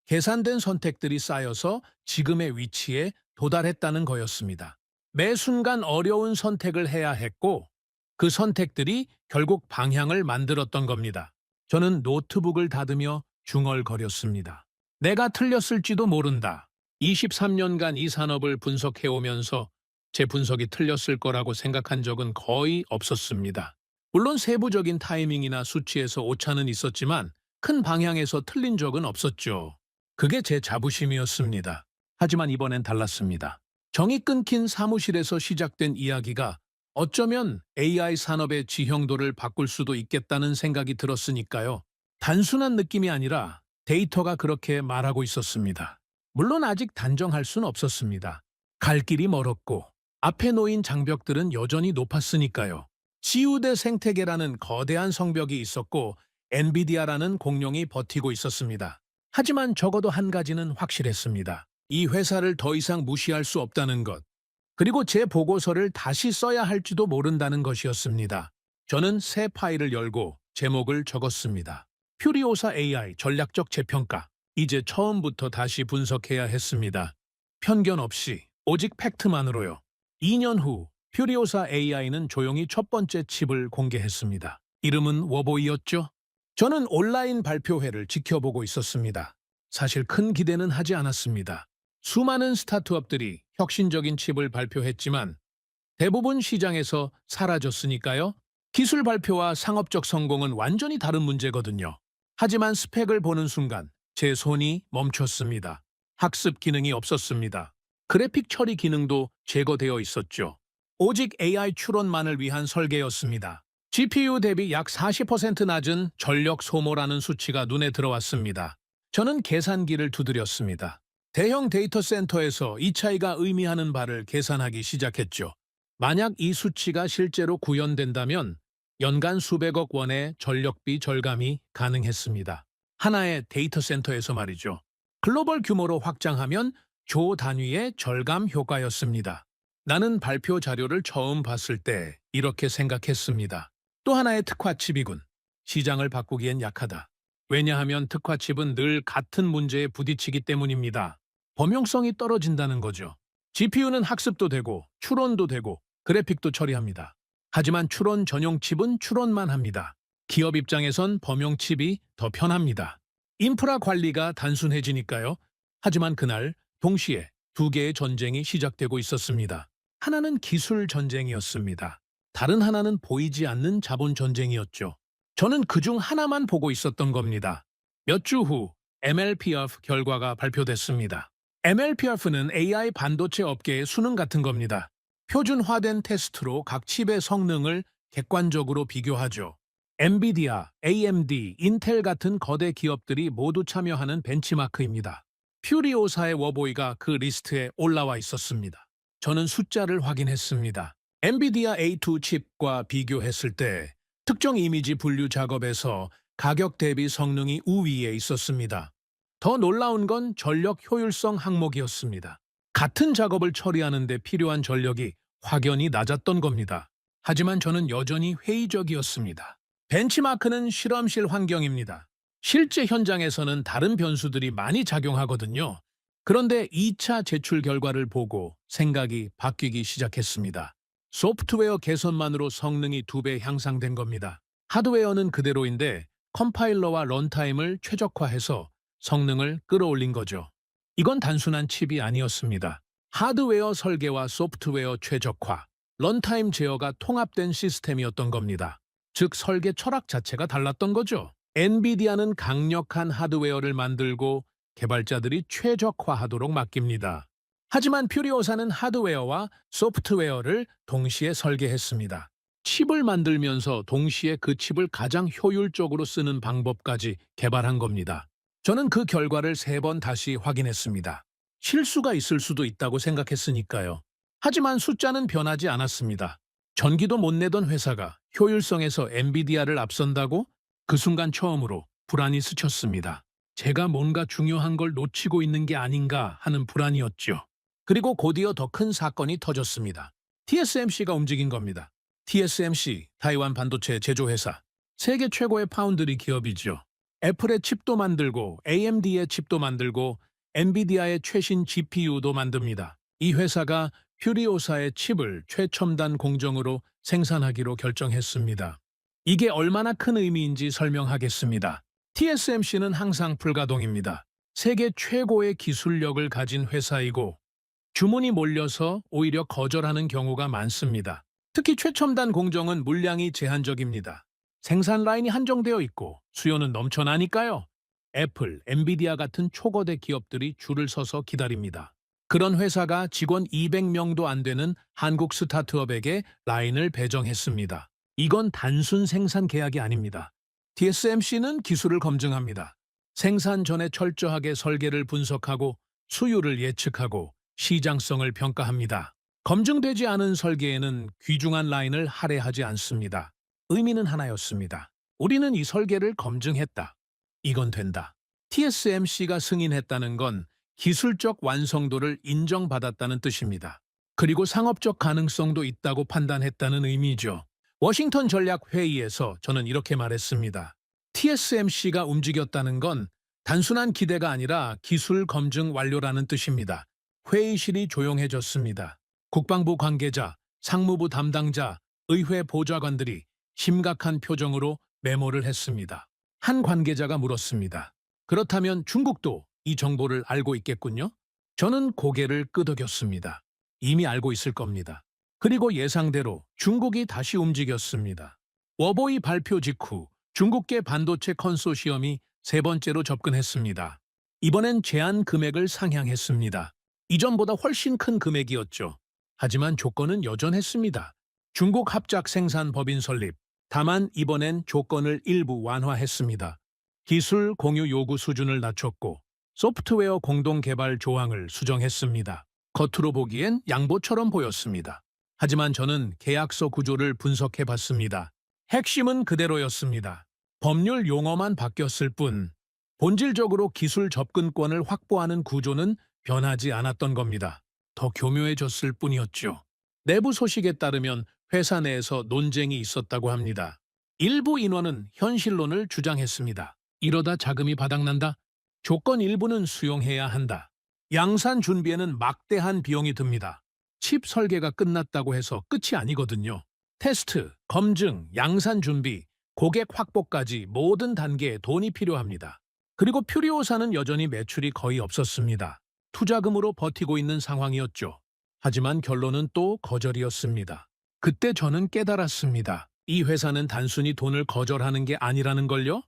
계산된 선택들이 쌓여서 지금의 위치에 도달했다는 거였습니다. 매 순간 어려운 선택을 해야 했고 그 선택들이 결국 방향을 만들었던 겁니다. 저는 노트북을 닫으며 중얼거렸습니다. 내가 틀렸을지도 모른다. 23년간 이 산업을 분석해오면서 제 분석이 틀렸을 거라고 생각한 적은 거의 없었습니다. 물론 세부적인 타이밍이나 수치에서 오차는 있었지만 큰 방향에서 틀린 적은 없었죠. 그게 제 자부심이었습니다. 하지만 이번엔 달랐습니다. 정이 끊긴 사무실에서 시작된 이야기가 어쩌면 AI 산업의 지형도를 바꿀 수도 있겠다는 생각이 들었으니까요. 단순한 느낌이 아니라 데이터가 그렇게 말하고 있었습니다. 물론 아직 단정할 순 없었습니다. 갈 길이 멀었고 앞에 놓인 장벽들은 여전히 높았으니까요. 치유대 생태계라는 거대한 성벽이 있었고 엔비디아라는 공룡이 버티고 있었습니다. 하지만 적어도 한 가지는 확실했습니다. 이 회사를 더 이상 무시할 수 없다는 것. 그리고 제 보고서를 다시 써야 할지도 모른다는 것이었습니다. 저는 새 파일을 열고 제목을 적었습니다. 퓨리오사 AI 전략적 재평가. 이제 처음부터 다시 분석해야 했습니다. 편견 없이 오직 팩트만으로요. 2년 후 퓨리오사 AI는 조용히 첫 번째 칩을 공개했습니다. 이름은 워보이였죠. 저는 온라인 발표회를 지켜보고 있었습니다. 사실 큰 기대는 하지 않았습니다. 수많은 스타트업들이 혁신적인 칩을 발표했지만 대부분 시장에서 사라졌으니까요. 기술 발표와 상업적 성공은 완전히 다른 문제거든요. 하지만 스펙을 보는 순간 제 손이 멈췄습니다. 학습 기능이 없었습니다. 그래픽 처리 기능도 제거되어 있었죠. 오직 AI 추론만을 위한 설계였습니다. GPU 대비 약 40% 낮은 전력 소모라는 수치가 눈에 들어왔습니다. 저는 계산기를 두드렸습니다. 대형 데이터 센터에서 이 차이가 의미하는 바를 계산하기 시작했죠. 만약 이 수치가 실제로 구현된다면 연간 수백억 원의 전력비 절감이 가능했습니다. 하나의 데이터 센터에서 말이죠. 글로벌 규모로 확장하면 조 단위의 절감 효과였습니다. 나는 발표 자료를 처음 봤을 때 이렇게 생각했습니다. 또 하나의 특화칩이군. 시장을 바꾸기엔 약하다. 왜냐하면 특화칩은 늘 같은 문제에 부딪히기 때문입니다. 범용성이 떨어진다는 거죠. GPU는 학습도 되고 추론도 되고 그래픽도 처리합니다. 하지만 추론 전용 칩은 추론만 합니다. 기업 입장에선 범용 칩이 더 편합니다. 인프라 관리가 단순해지니까요. 하지만 그날 동시에 두 개의 전쟁이 시작되고 있었습니다. 하나는 기술 전쟁이었습니다. 다른 하나는 보이지 않는 자본 전쟁이었죠. 저는 그중 하나만 보고 있었던 겁니다. 몇 주 후 MLPerf 결과가 발표됐습니다. MLPerf는 AI 반도체 업계의 수능 같은 겁니다. 표준화된 테스트로 각 칩의 성능을 객관적으로 비교하죠. 엔비디아, AMD, 인텔 같은 거대 기업들이 모두 참여하는 벤치마크입니다. 퓨리오사의 워보이가 그 리스트에 올라와 있었습니다. 저는 숫자를 확인했습니다. 엔비디아 A2 칩과 비교했을 때 특정 이미지 분류 작업에서 가격 대비 성능이 우위에 있었습니다. 더 놀라운 건 전력 효율성 항목이었습니다. 같은 작업을 처리하는 데 필요한 전력이 확연히 낮았던 겁니다. 하지만 저는 여전히 회의적이었습니다. 벤치마크는 실험실 환경입니다. 실제 현장에서는 다른 변수들이 많이 작용하거든요. 그런데 2차 제출 결과를 보고 생각이 바뀌기 시작했습니다. 소프트웨어 개선만으로 성능이 2배 향상된 겁니다. 하드웨어는 그대로인데 컴파일러와 런타임을 최적화해서 성능을 끌어올린 거죠. 이건 단순한 칩이 아니었습니다. 하드웨어 설계와 소프트웨어 최적화, 런타임 제어가 통합된 시스템이었던 겁니다. 즉 설계 철학 자체가 달랐던 거죠. 엔비디아는 강력한 하드웨어를 만들고 개발자들이 최적화하도록 맡깁니다. 하지만 퓨리오사는 하드웨어와 소프트웨어를 동시에 설계했습니다. 칩을 만들면서 동시에 그 칩을 가장 효율적으로 쓰는 방법까지 개발한 겁니다. 저는 그 결과를 3번 다시 확인했습니다. 실수가 있을 수도 있다고 생각했으니까요. 하지만 숫자는 변하지 않았습니다. 전기도 못 내던 회사가 효율성에서 엔비디아를 앞선다고? 그 순간 처음으로 불안이 스쳤습니다. 제가 뭔가 중요한 걸 놓치고 있는 게 아닌가 하는 불안이었죠. 그리고 곧이어 더 큰 사건이 터졌습니다. TSMC가 움직인 겁니다. TSMC, 타이완 반도체 제조회사. 세계 최고의 파운드리 기업이죠. 애플의 칩도 만들고 AMD의 칩도 만들고 엔비디아의 최신 GPU도 만듭니다. 이 회사가 퓨리오사의 칩을 최첨단 공정으로 생산하기로 결정했습니다. 이게 얼마나 큰 의미인지 설명하겠습니다. TSMC는 항상 불가동입니다. 세계 최고의 기술력을 가진 회사이고 주문이 몰려서 오히려 거절하는 경우가 많습니다. 특히 최첨단 공정은 물량이 제한적입니다. 생산 라인이 한정되어 있고 수요는 넘쳐나니까요. 애플, 엔비디아 같은 초거대 기업들이 줄을 서서 기다립니다. 그런 회사가 직원 200명도 안 되는 한국 스타트업에게 라인을 배정했습니다. 이건 단순 생산 계약이 아닙니다. TSMC는 기술을 검증합니다. 생산 전에 철저하게 설계를 분석하고 수요를 예측하고 시장성을 평가합니다. 검증되지 않은 설계에는 귀중한 라인을 할애하지 않습니다. 의미는 하나였습니다. 우리는 이 설계를 검증했다. 이건 된다. TSMC가 승인했다는 건 기술적 완성도를 인정받았다는 뜻입니다. 그리고 상업적 가능성도 있다고 판단했다는 의미죠. 워싱턴 전략회의에서 저는 이렇게 말했습니다. TSMC가 움직였다는 건 단순한 기대가 아니라 기술 검증 완료라는 뜻입니다. 회의실이 조용해졌습니다. 국방부 관계자, 상무부 담당자, 의회 보좌관들이 심각한 표정으로 메모를 했습니다. 한 관계자가 물었습니다. 그렇다면 중국도 이 정보를 알고 있겠군요? 저는 고개를 끄덕였습니다. 이미 알고 있을 겁니다. 그리고 예상대로 중국이 다시 움직였습니다. 워보이 발표 직후 중국계 반도체 컨소시엄이 세 번째로 접근했습니다. 이번엔 제한 금액을 상향했습니다. 이전보다 훨씬 큰 금액이었죠. 하지만 조건은 여전했습니다. 중국 합작 생산 법인 설립. 다만 이번엔 조건을 일부 완화했습니다. 기술 공유 요구 수준을 낮췄고 소프트웨어 공동 개발 조항을 수정했습니다. 겉으로 보기엔 양보처럼 보였습니다. 하지만 저는 계약서 구조를 분석해 봤습니다. 핵심은 그대로였습니다. 법률 용어만 바뀌었을 뿐 본질적으로 기술 접근권을 확보하는 구조는 변하지 않았던 겁니다. 더 교묘해졌을 뿐이었죠. 내부 소식에 따르면 회사 내에서 논쟁이 있었다고 합니다. 일부 인원은 현실론을 주장했습니다. 이러다 자금이 바닥난다. 조건 일부는 수용해야 한다. 양산 준비에는 막대한 비용이 듭니다. 칩 설계가 끝났다고 해서 끝이 아니거든요. 테스트, 검증, 양산 준비, 고객 확보까지 모든 단계에 돈이 필요합니다. 그리고 퓨리오사는 여전히 매출이 거의 없었습니다. 투자금으로 버티고 있는 상황이었죠. 하지만 결론은 또 거절이었습니다. 그때 저는 깨달았습니다. 이 회사는 단순히 돈을 거절하는 게 아니라는 걸요?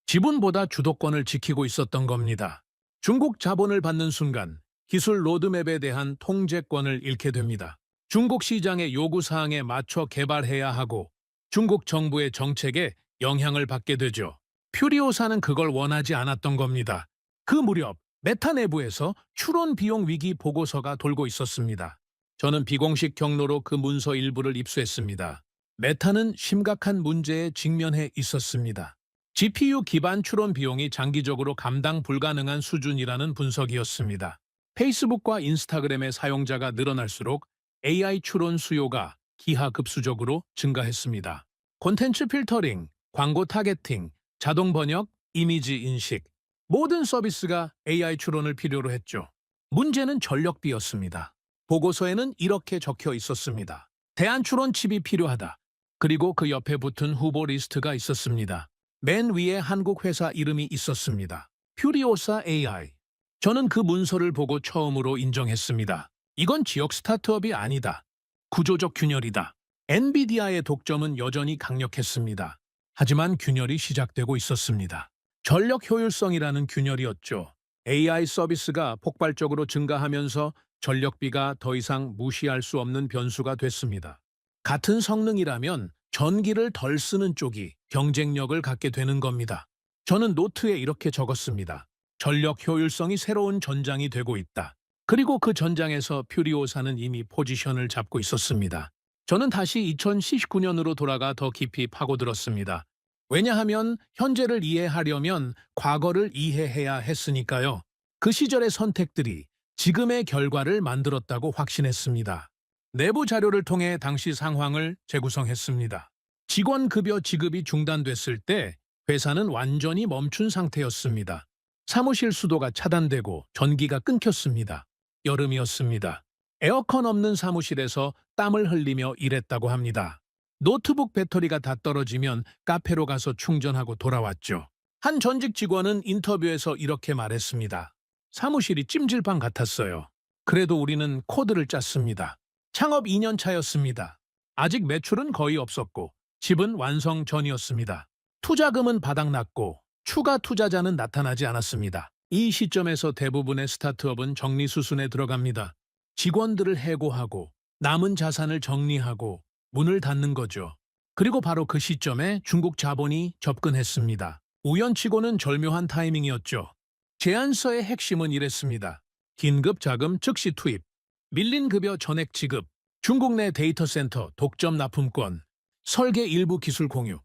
지분보다 주도권을 지키고 있었던 겁니다. 중국 자본을 받는 순간 기술 로드맵에 대한 통제권을 잃게 됩니다. 중국 시장의 요구사항에 맞춰 개발해야 하고 중국 정부의 정책에 영향을 받게 되죠. 퓨리오사는 그걸 원하지 않았던 겁니다. 그 무렵 메타 내부에서 추론 비용 위기 보고서가 돌고 있었습니다. 저는 비공식 경로로 그 문서 일부를 입수했습니다. 메타는 심각한 문제에 직면해 있었습니다. GPU 기반 추론 비용이 장기적으로 감당 불가능한 수준이라는 분석이었습니다. 페이스북과 인스타그램의 사용자가 늘어날수록 AI 추론 수요가 기하급수적으로 증가했습니다. 콘텐츠 필터링, 광고 타겟팅, 자동 번역, 이미지 인식, 모든 서비스가 AI 추론을 필요로 했죠. 문제는 전력비였습니다. 보고서에는 이렇게 적혀 있었습니다. 대안 추론 칩이 필요하다. 그리고 그 옆에 붙은 후보 리스트가 있었습니다. 맨 위에 한국 회사 이름이 있었습니다. 퓨리오사 AI. 저는 그 문서를 보고 처음으로 인정했습니다. 이건 지역 스타트업이 아니다. 구조적 균열이다. 엔비디아의 독점은 여전히 강력했습니다. 하지만 균열이 시작되고 있었습니다. 전력 효율성이라는 균열이었죠. AI 서비스가 폭발적으로 증가하면서 전력비가 더 이상 무시할 수 없는 변수가 됐습니다. 같은 성능이라면 전기를 덜 쓰는 쪽이 경쟁력을 갖게 되는 겁니다. 저는 노트에 이렇게 적었습니다. 전력 효율성이 새로운 전장이 되고 있다. 그리고 그 전장에서 퓨리오사는 이미 포지션을 잡고 있었습니다. 저는 다시 2019년으로 돌아가 더 깊이 파고들었습니다. 왜냐하면 현재를 이해하려면 과거를 이해해야 했으니까요. 그 시절의 선택들이 지금의 결과를 만들었다고 확신했습니다. 내부 자료를 통해 당시 상황을 재구성했습니다. 직원 급여 지급이 중단됐을 때 회사는 완전히 멈춘 상태였습니다. 사무실 수도가 차단되고 전기가 끊겼습니다. 여름이었습니다. 에어컨 없는 사무실에서 땀을 흘리며 일했다고 합니다. 노트북 배터리가 다 떨어지면 카페로 가서 충전하고 돌아왔죠. 한 전직 직원은 인터뷰에서 이렇게 말했습니다. 사무실이 찜질방 같았어요. 그래도 우리는 코드를 짰습니다. 창업 2년 차였습니다. 아직 매출은 거의 없었고 집은 완성 전이었습니다. 투자금은 바닥났고 추가 투자자는 나타나지 않았습니다. 이 시점에서 대부분의 스타트업은 정리 수순에 들어갑니다. 직원들을 해고하고 남은 자산을 정리하고 문을 닫는 거죠. 그리고 바로 그 시점에 중국 자본이 접근했습니다. 우연치고는 절묘한 타이밍이었죠. 제안서의 핵심은 이랬습니다. 긴급 자금 즉시 투입, 밀린 급여 전액 지급, 중국 내 데이터 센터 독점 납품권, 설계 일부 기술 공유,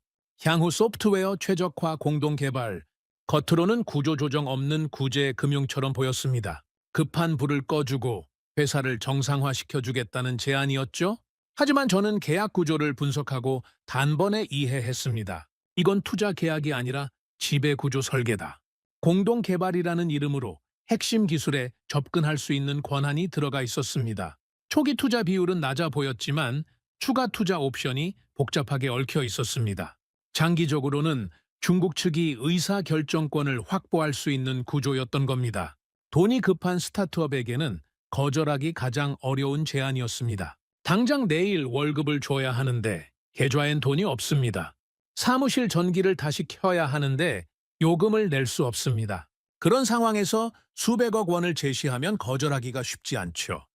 향후 소프트웨어 최적화 공동 개발, 겉으로는 구조조정 없는 구제 금융처럼 보였습니다. 급한 불을 꺼주고 회사를 정상화시켜주겠다는 제안이었죠. 하지만 저는 계약 구조를 분석하고 단번에 이해했습니다. 이건 투자 계약이 아니라 지배구조 설계다. 공동 개발이라는 이름으로 핵심 기술에 접근할 수 있는 권한이 들어가 있었습니다. 초기 투자 비율은 낮아 보였지만 추가 투자 옵션이 복잡하게 얽혀 있었습니다. 장기적으로는 중국 측이 의사결정권을 확보할 수 있는 구조였던 겁니다. 돈이 급한 스타트업에게는 거절하기 가장 어려운 제안이었습니다. 당장 내일 월급을 줘야 하는데 계좌엔 돈이 없습니다. 사무실 전기를 다시 켜야 하는데 요금을 낼 수 없습니다. 그런 상황에서 수백억 원을 제시하면 거절하기가 쉽지 않죠.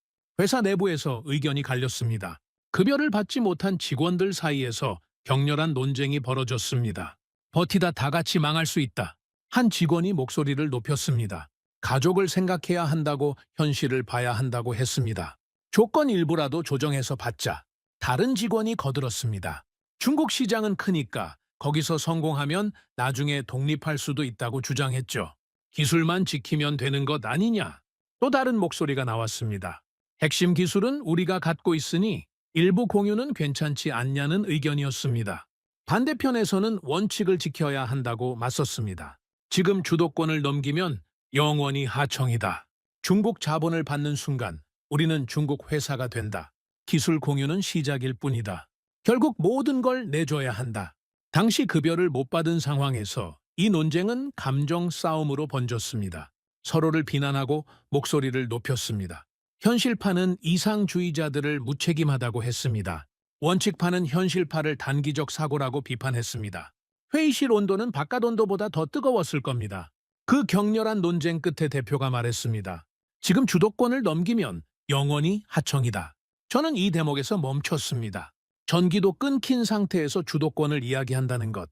회사 내부에서 의견이 갈렸습니다. 급여를 받지 못한 직원들 사이에서 격렬한 논쟁이 벌어졌습니다. 버티다 다 같이 망할 수 있다. 한 직원이 목소리를 높였습니다. 가족을 생각해야 한다고 현실을 봐야 한다고 했습니다. 조건 일부라도 조정해서 받자. 다른 직원이 거들었습니다. 중국 시장은 크니까 거기서 성공하면 나중에 독립할 수도 있다고 주장했죠. 기술만 지키면 되는 것 아니냐? 또 다른 목소리가 나왔습니다. 핵심 기술은 우리가 갖고 있으니 일부 공유는 괜찮지 않냐는 의견이었습니다. 반대편에서는 원칙을 지켜야 한다고 맞섰습니다. 지금 주도권을 넘기면 영원히 하청이다. 중국 자본을 받는 순간 우리는 중국 회사가 된다. 기술 공유는 시작일 뿐이다. 결국 모든 걸 내줘야 한다. 당시 급여를 못 받은 상황에서 이 논쟁은 감정 싸움으로 번졌습니다. 서로를 비난하고 목소리를 높였습니다. 현실파는 이상주의자들을 무책임하다고 했습니다. 원칙파는 현실파를 단기적 사고라고 비판했습니다. 회의실 온도는 바깥 온도보다 더 뜨거웠을 겁니다. 그 격렬한 논쟁 끝에 대표가 말했습니다. 지금 주도권을 넘기면 영원히 하청이다. 저는 이 대목에서 멈췄습니다. 전기도 끊긴 상태에서 주도권을 이야기한다는 것,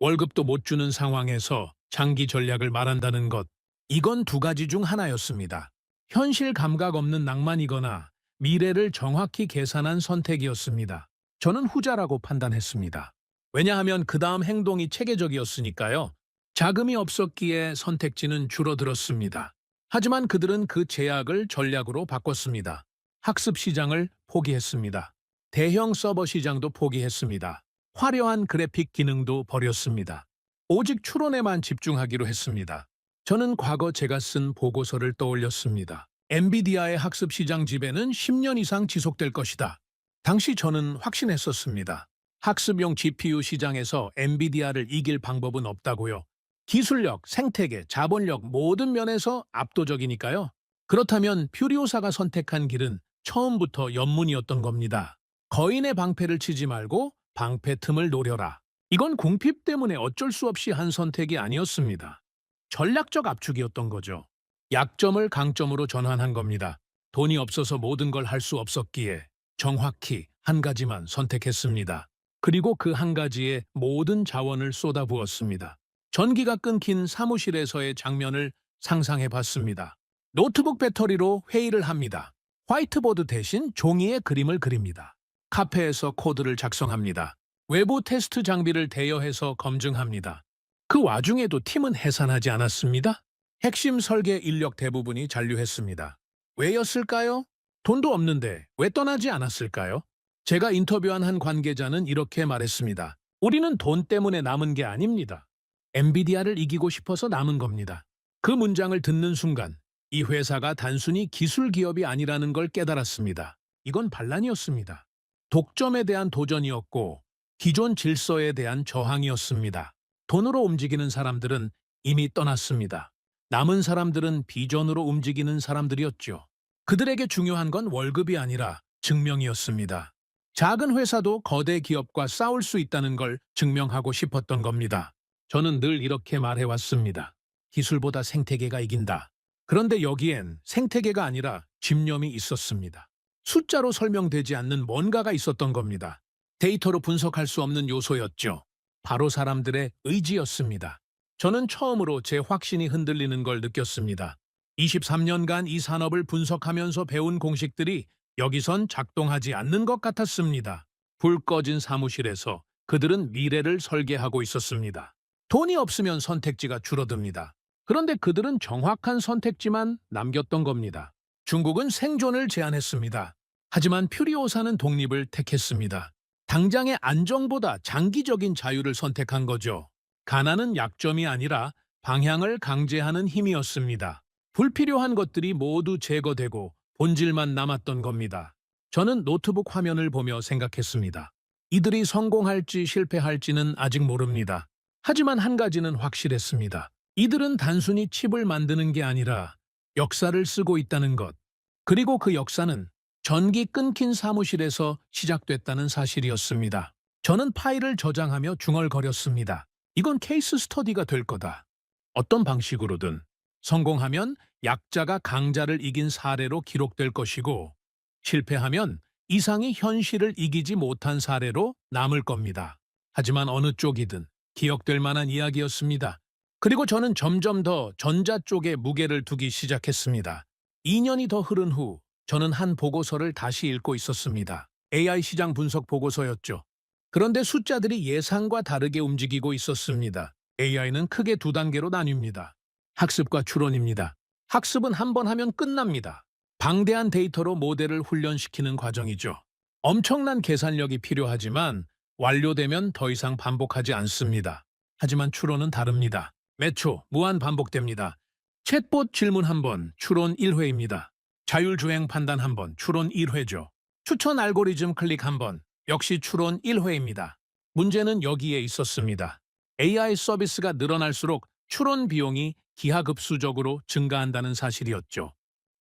월급도 못 주는 상황에서 장기 전략을 말한다는 것, 이건 두 가지 중 하나였습니다. 현실 감각 없는 낭만이거나 미래를 정확히 계산한 선택이었습니다. 저는 후자라고 판단했습니다. 왜냐하면 그 다음 행동이 체계적이었으니까요. 자금이 없었기에 선택지는 줄어들었습니다. 하지만 그들은 그 제약을 전략으로 바꿨습니다. 학습 시장을 포기했습니다. 대형 서버 시장도 포기했습니다. 화려한 그래픽 기능도 버렸습니다. 오직 추론에만 집중하기로 했습니다. 저는 과거 제가 쓴 보고서를 떠올렸습니다. 엔비디아의 학습 시장 지배는 10년 이상 지속될 것이다. 당시 저는 확신했었습니다. 학습용 GPU 시장에서 엔비디아를 이길 방법은 없다고요. 기술력, 생태계, 자본력 모든 면에서 압도적이니까요. 그렇다면 퓨리오사가 선택한 길은 처음부터 연문이었던 겁니다. 거인의 방패를 치지 말고 방패 틈을 노려라. 이건 궁핍 때문에 어쩔 수 없이 한 선택이 아니었습니다. 전략적 압축이었던 거죠. 약점을 강점으로 전환한 겁니다. 돈이 없어서 모든 걸 할 수 없었기에 정확히 한 가지만 선택했습니다. 그리고 그 한 가지에 모든 자원을 쏟아부었습니다. 전기가 끊긴 사무실에서의 장면을 상상해 봤습니다. 노트북 배터리로 회의를 합니다. 화이트보드 대신 종이에 그림을 그립니다. 카페에서 코드를 작성합니다. 외부 테스트 장비를 대여해서 검증합니다. 그 와중에도 팀은 해산하지 않았습니다. 핵심 설계 인력 대부분이 잔류했습니다. 왜였을까요? 돈도 없는데 왜 떠나지 않았을까요? 제가 인터뷰한 한 관계자는 이렇게 말했습니다. 우리는 돈 때문에 남은 게 아닙니다. 엔비디아를 이기고 싶어서 남은 겁니다. 그 문장을 듣는 순간 이 회사가 단순히 기술 기업이 아니라는 걸 깨달았습니다. 이건 반란이었습니다. 독점에 대한 도전이었고 기존 질서에 대한 저항이었습니다. 돈으로 움직이는 사람들은 이미 떠났습니다. 남은 사람들은 비전으로 움직이는 사람들이었죠. 그들에게 중요한 건 월급이 아니라 증명이었습니다. 작은 회사도 거대 기업과 싸울 수 있다는 걸 증명하고 싶었던 겁니다. 저는 늘 이렇게 말해왔습니다. 기술보다 생태계가 이긴다. 그런데 여기엔 생태계가 아니라 집념이 있었습니다. 숫자로 설명되지 않는 뭔가가 있었던 겁니다. 데이터로 분석할 수 없는 요소였죠. 바로 사람들의 의지였습니다. 저는 처음으로 제 확신이 흔들리는 걸 느꼈습니다. 23년간 이 산업을 분석하면서 배운 공식들이 여기선 작동하지 않는 것 같았습니다. 불 꺼진 사무실에서 그들은 미래를 설계하고 있었습니다. 돈이 없으면 선택지가 줄어듭니다. 그런데 그들은 정확한 선택지만 남겼던 겁니다. 중국은 생존을 제안했습니다. 하지만 퓨리오사는 독립을 택했습니다. 당장의 안정보다 장기적인 자유를 선택한 거죠. 가난은 약점이 아니라 방향을 강제하는 힘이었습니다. 불필요한 것들이 모두 제거되고 본질만 남았던 겁니다. 저는 노트북 화면을 보며 생각했습니다. 이들이 성공할지 실패할지는 아직 모릅니다. 하지만 한 가지는 확실했습니다. 이들은 단순히 칩을 만드는 게 아니라 역사를 쓰고 있다는 것. 그리고 그 역사는 전기 끊긴 사무실에서 시작됐다는 사실이었습니다. 저는 파일을 저장하며 중얼거렸습니다. 이건 케이스 스터디가 될 거다. 어떤 방식으로든 성공하면 약자가 강자를 이긴 사례로 기록될 것이고 실패하면 이상이 현실을 이기지 못한 사례로 남을 겁니다. 하지만 어느 쪽이든 기억될 만한 이야기였습니다. 그리고 저는 점점 더 전자 쪽에 무게를 두기 시작했습니다. 2년이 더 흐른 후 저는 한 보고서를 다시 읽고 있었습니다. AI 시장 분석 보고서였죠. 그런데 숫자들이 예상과 다르게 움직이고 있었습니다. AI는 크게 두 단계로 나뉩니다. 학습과 추론입니다. 학습은 한 번 하면 끝납니다. 방대한 데이터로 모델을 훈련시키는 과정이죠. 엄청난 계산력이 필요하지만 완료되면 더 이상 반복하지 않습니다. 하지만 추론은 다릅니다. 몇 초, 무한 반복됩니다. 챗봇 질문 한 번, 추론 1회입니다. 자율주행 판단 한 번, 추론 1회죠. 추천 알고리즘 클릭 한 번, 역시 추론 1회입니다. 문제는 여기에 있었습니다. AI 서비스가 늘어날수록 추론 비용이 기하급수적으로 증가한다는 사실이었죠.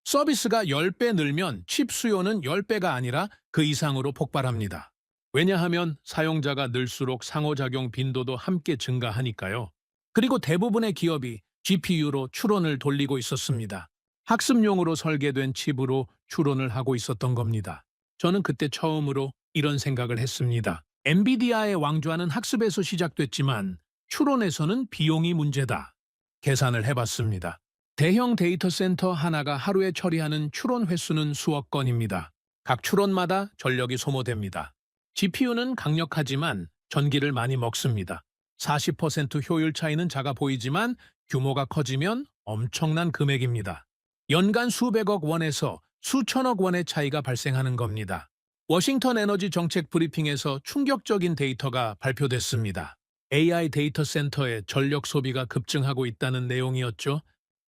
서비스가 10배 늘면 칩 수요는 10배가 아니라 그 이상으로 폭발합니다. 왜냐하면 사용자가 늘수록 상호작용 빈도도 함께 증가하니까요. 그리고 대부분의 기업이 GPU로 추론을 돌리고 있었습니다. 학습용으로 설계된 칩으로 추론을 하고 있었던 겁니다. 저는 그때 처음으로 이런 생각을 했습니다. 엔비디아의 왕좌는 학습에서 시작됐지만 추론에서는 비용이 문제다. 계산을 해봤습니다. 대형 데이터 센터 하나가 하루에 처리하는 추론 횟수는 수억 건입니다. 각 추론마다 전력이 소모됩니다. GPU는 강력하지만 전기를 많이 먹습니다. 40% 효율 차이는 작아 보이지만 규모가 커지면 엄청난 금액입니다. 연간 수백억 원에서 수천억 원의 차이가 발생하는 겁니다. 워싱턴 에너지 정책 브리핑에서 충격적인 데이터가 발표됐습니다. AI 데이터 센터의 전력 소비가 급증하고 있다는 내용이었죠.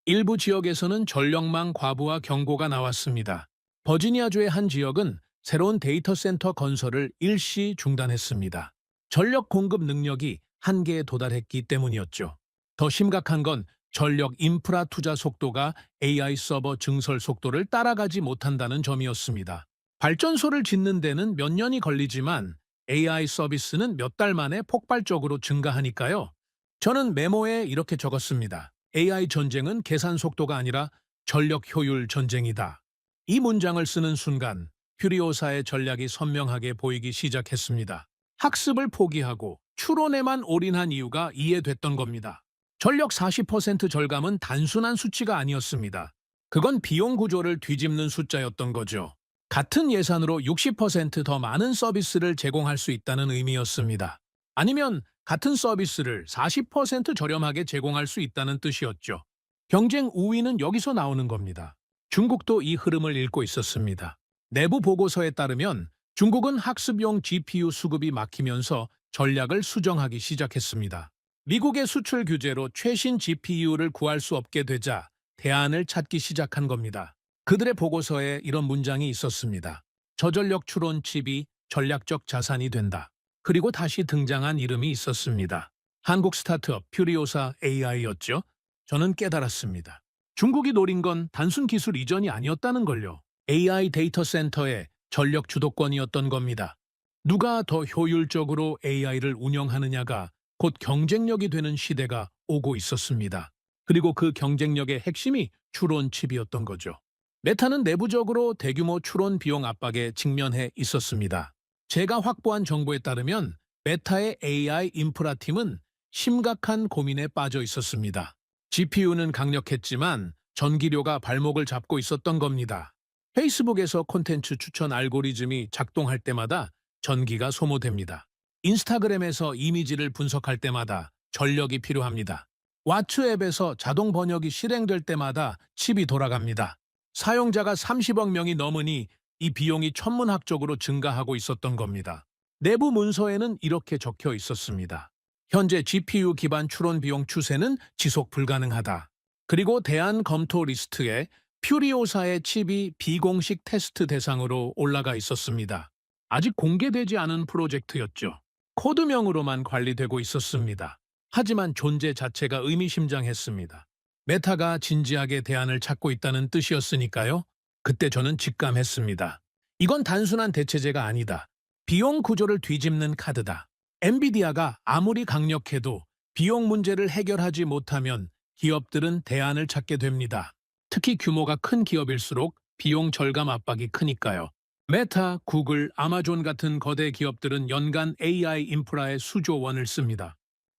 일부 지역에서는 전력망 과부하 경고가 나왔습니다. 버지니아주의 한 지역은 새로운 데이터 센터 건설을 일시 중단했습니다. 전력 공급 능력이 한계에 도달했기 때문이었죠. 더 심각한 건 전력 인프라 투자 속도가 AI 서버 증설 속도를 따라가지 못한다는 점이었습니다. 발전소를 짓는 데는 몇 년이 걸리지만 AI 서비스는 몇 달 만에 폭발적으로 증가하니까요. 저는 메모에 이렇게 적었습니다. AI 전쟁은 계산 속도가 아니라 전력 효율 전쟁이다. 이 문장을 쓰는 순간 퓨리오사의 전략이 선명하게 보이기 시작했습니다. 학습을 포기하고 추론에만 올인한 이유가 이해됐던 겁니다. 전력 40% 절감은 단순한 수치가 아니었습니다. 그건 비용 구조를 뒤집는 숫자였던 거죠. 같은 예산으로 60% 더 많은 서비스를 제공할 수 있다는 의미였습니다. 아니면 같은 서비스를 40% 저렴하게 제공할 수 있다는 뜻이었죠. 경쟁 우위는 여기서 나오는 겁니다. 중국도 이 흐름을 읽고 있었습니다. 내부 보고서에 따르면 중국은 학습용 GPU 수급이 막히면서 전략을 수정하기 시작했습니다. 미국의 수출 규제로 최신 GPU를 구할 수 없게 되자 대안을 찾기 시작한 겁니다. 그들의 보고서에 이런 문장이 있었습니다. 저전력 추론 칩이 전략적 자산이 된다. 그리고 다시 등장한 이름이 있었습니다. 한국 스타트업 퓨리오사 AI였죠. 저는 깨달았습니다. 중국이 노린 건 단순 기술 이전이 아니었다는 걸요. AI 데이터 센터의 전력 주도권이었던 겁니다. 누가 더 효율적으로 AI를 운영하느냐가 곧 경쟁력이 되는 시대가 오고 있었습니다. 그리고 그 경쟁력의 핵심이 추론 칩이었던 거죠. 메타는 내부적으로 대규모 추론 비용 압박에 직면해 있었습니다. 제가 확보한 정보에 따르면 메타의 AI 인프라 팀은 심각한 고민에 빠져 있었습니다. GPU는 강력했지만 전기료가 발목을 잡고 있었던 겁니다. 페이스북에서 콘텐츠 추천 알고리즘이 작동할 때마다 전기가 소모됩니다. 인스타그램에서 이미지를 분석할 때마다 전력이 필요합니다. 왓츠앱에서 자동 번역이 실행될 때마다 칩이 돌아갑니다. 사용자가 30억 명이 넘으니 이 비용이 천문학적으로 증가하고 있었던 겁니다. 내부 문서에는 이렇게 적혀 있었습니다. 현재 GPU 기반 추론 비용 추세는 지속 불가능하다. 그리고 대안 검토 리스트에 퓨리오사의 칩이 비공식 테스트 대상으로 올라가 있었습니다. 아직 공개되지 않은 프로젝트였죠. 코드명으로만 관리되고 있었습니다. 하지만 존재 자체가 의미심장했습니다. 메타가 진지하게 대안을 찾고 있다는 뜻이었으니까요. 그때 저는 직감했습니다. 이건 단순한 대체제가 아니다. 비용 구조를 뒤집는 카드다. 엔비디아가 아무리 강력해도 비용 문제를 해결하지 못하면 기업들은 대안을 찾게 됩니다. 특히 규모가 큰 기업일수록 비용 절감 압박이 크니까요. 메타, 구글, 아마존 같은 거대 기업들은 연간 AI 인프라에 수조 원을 씁니다.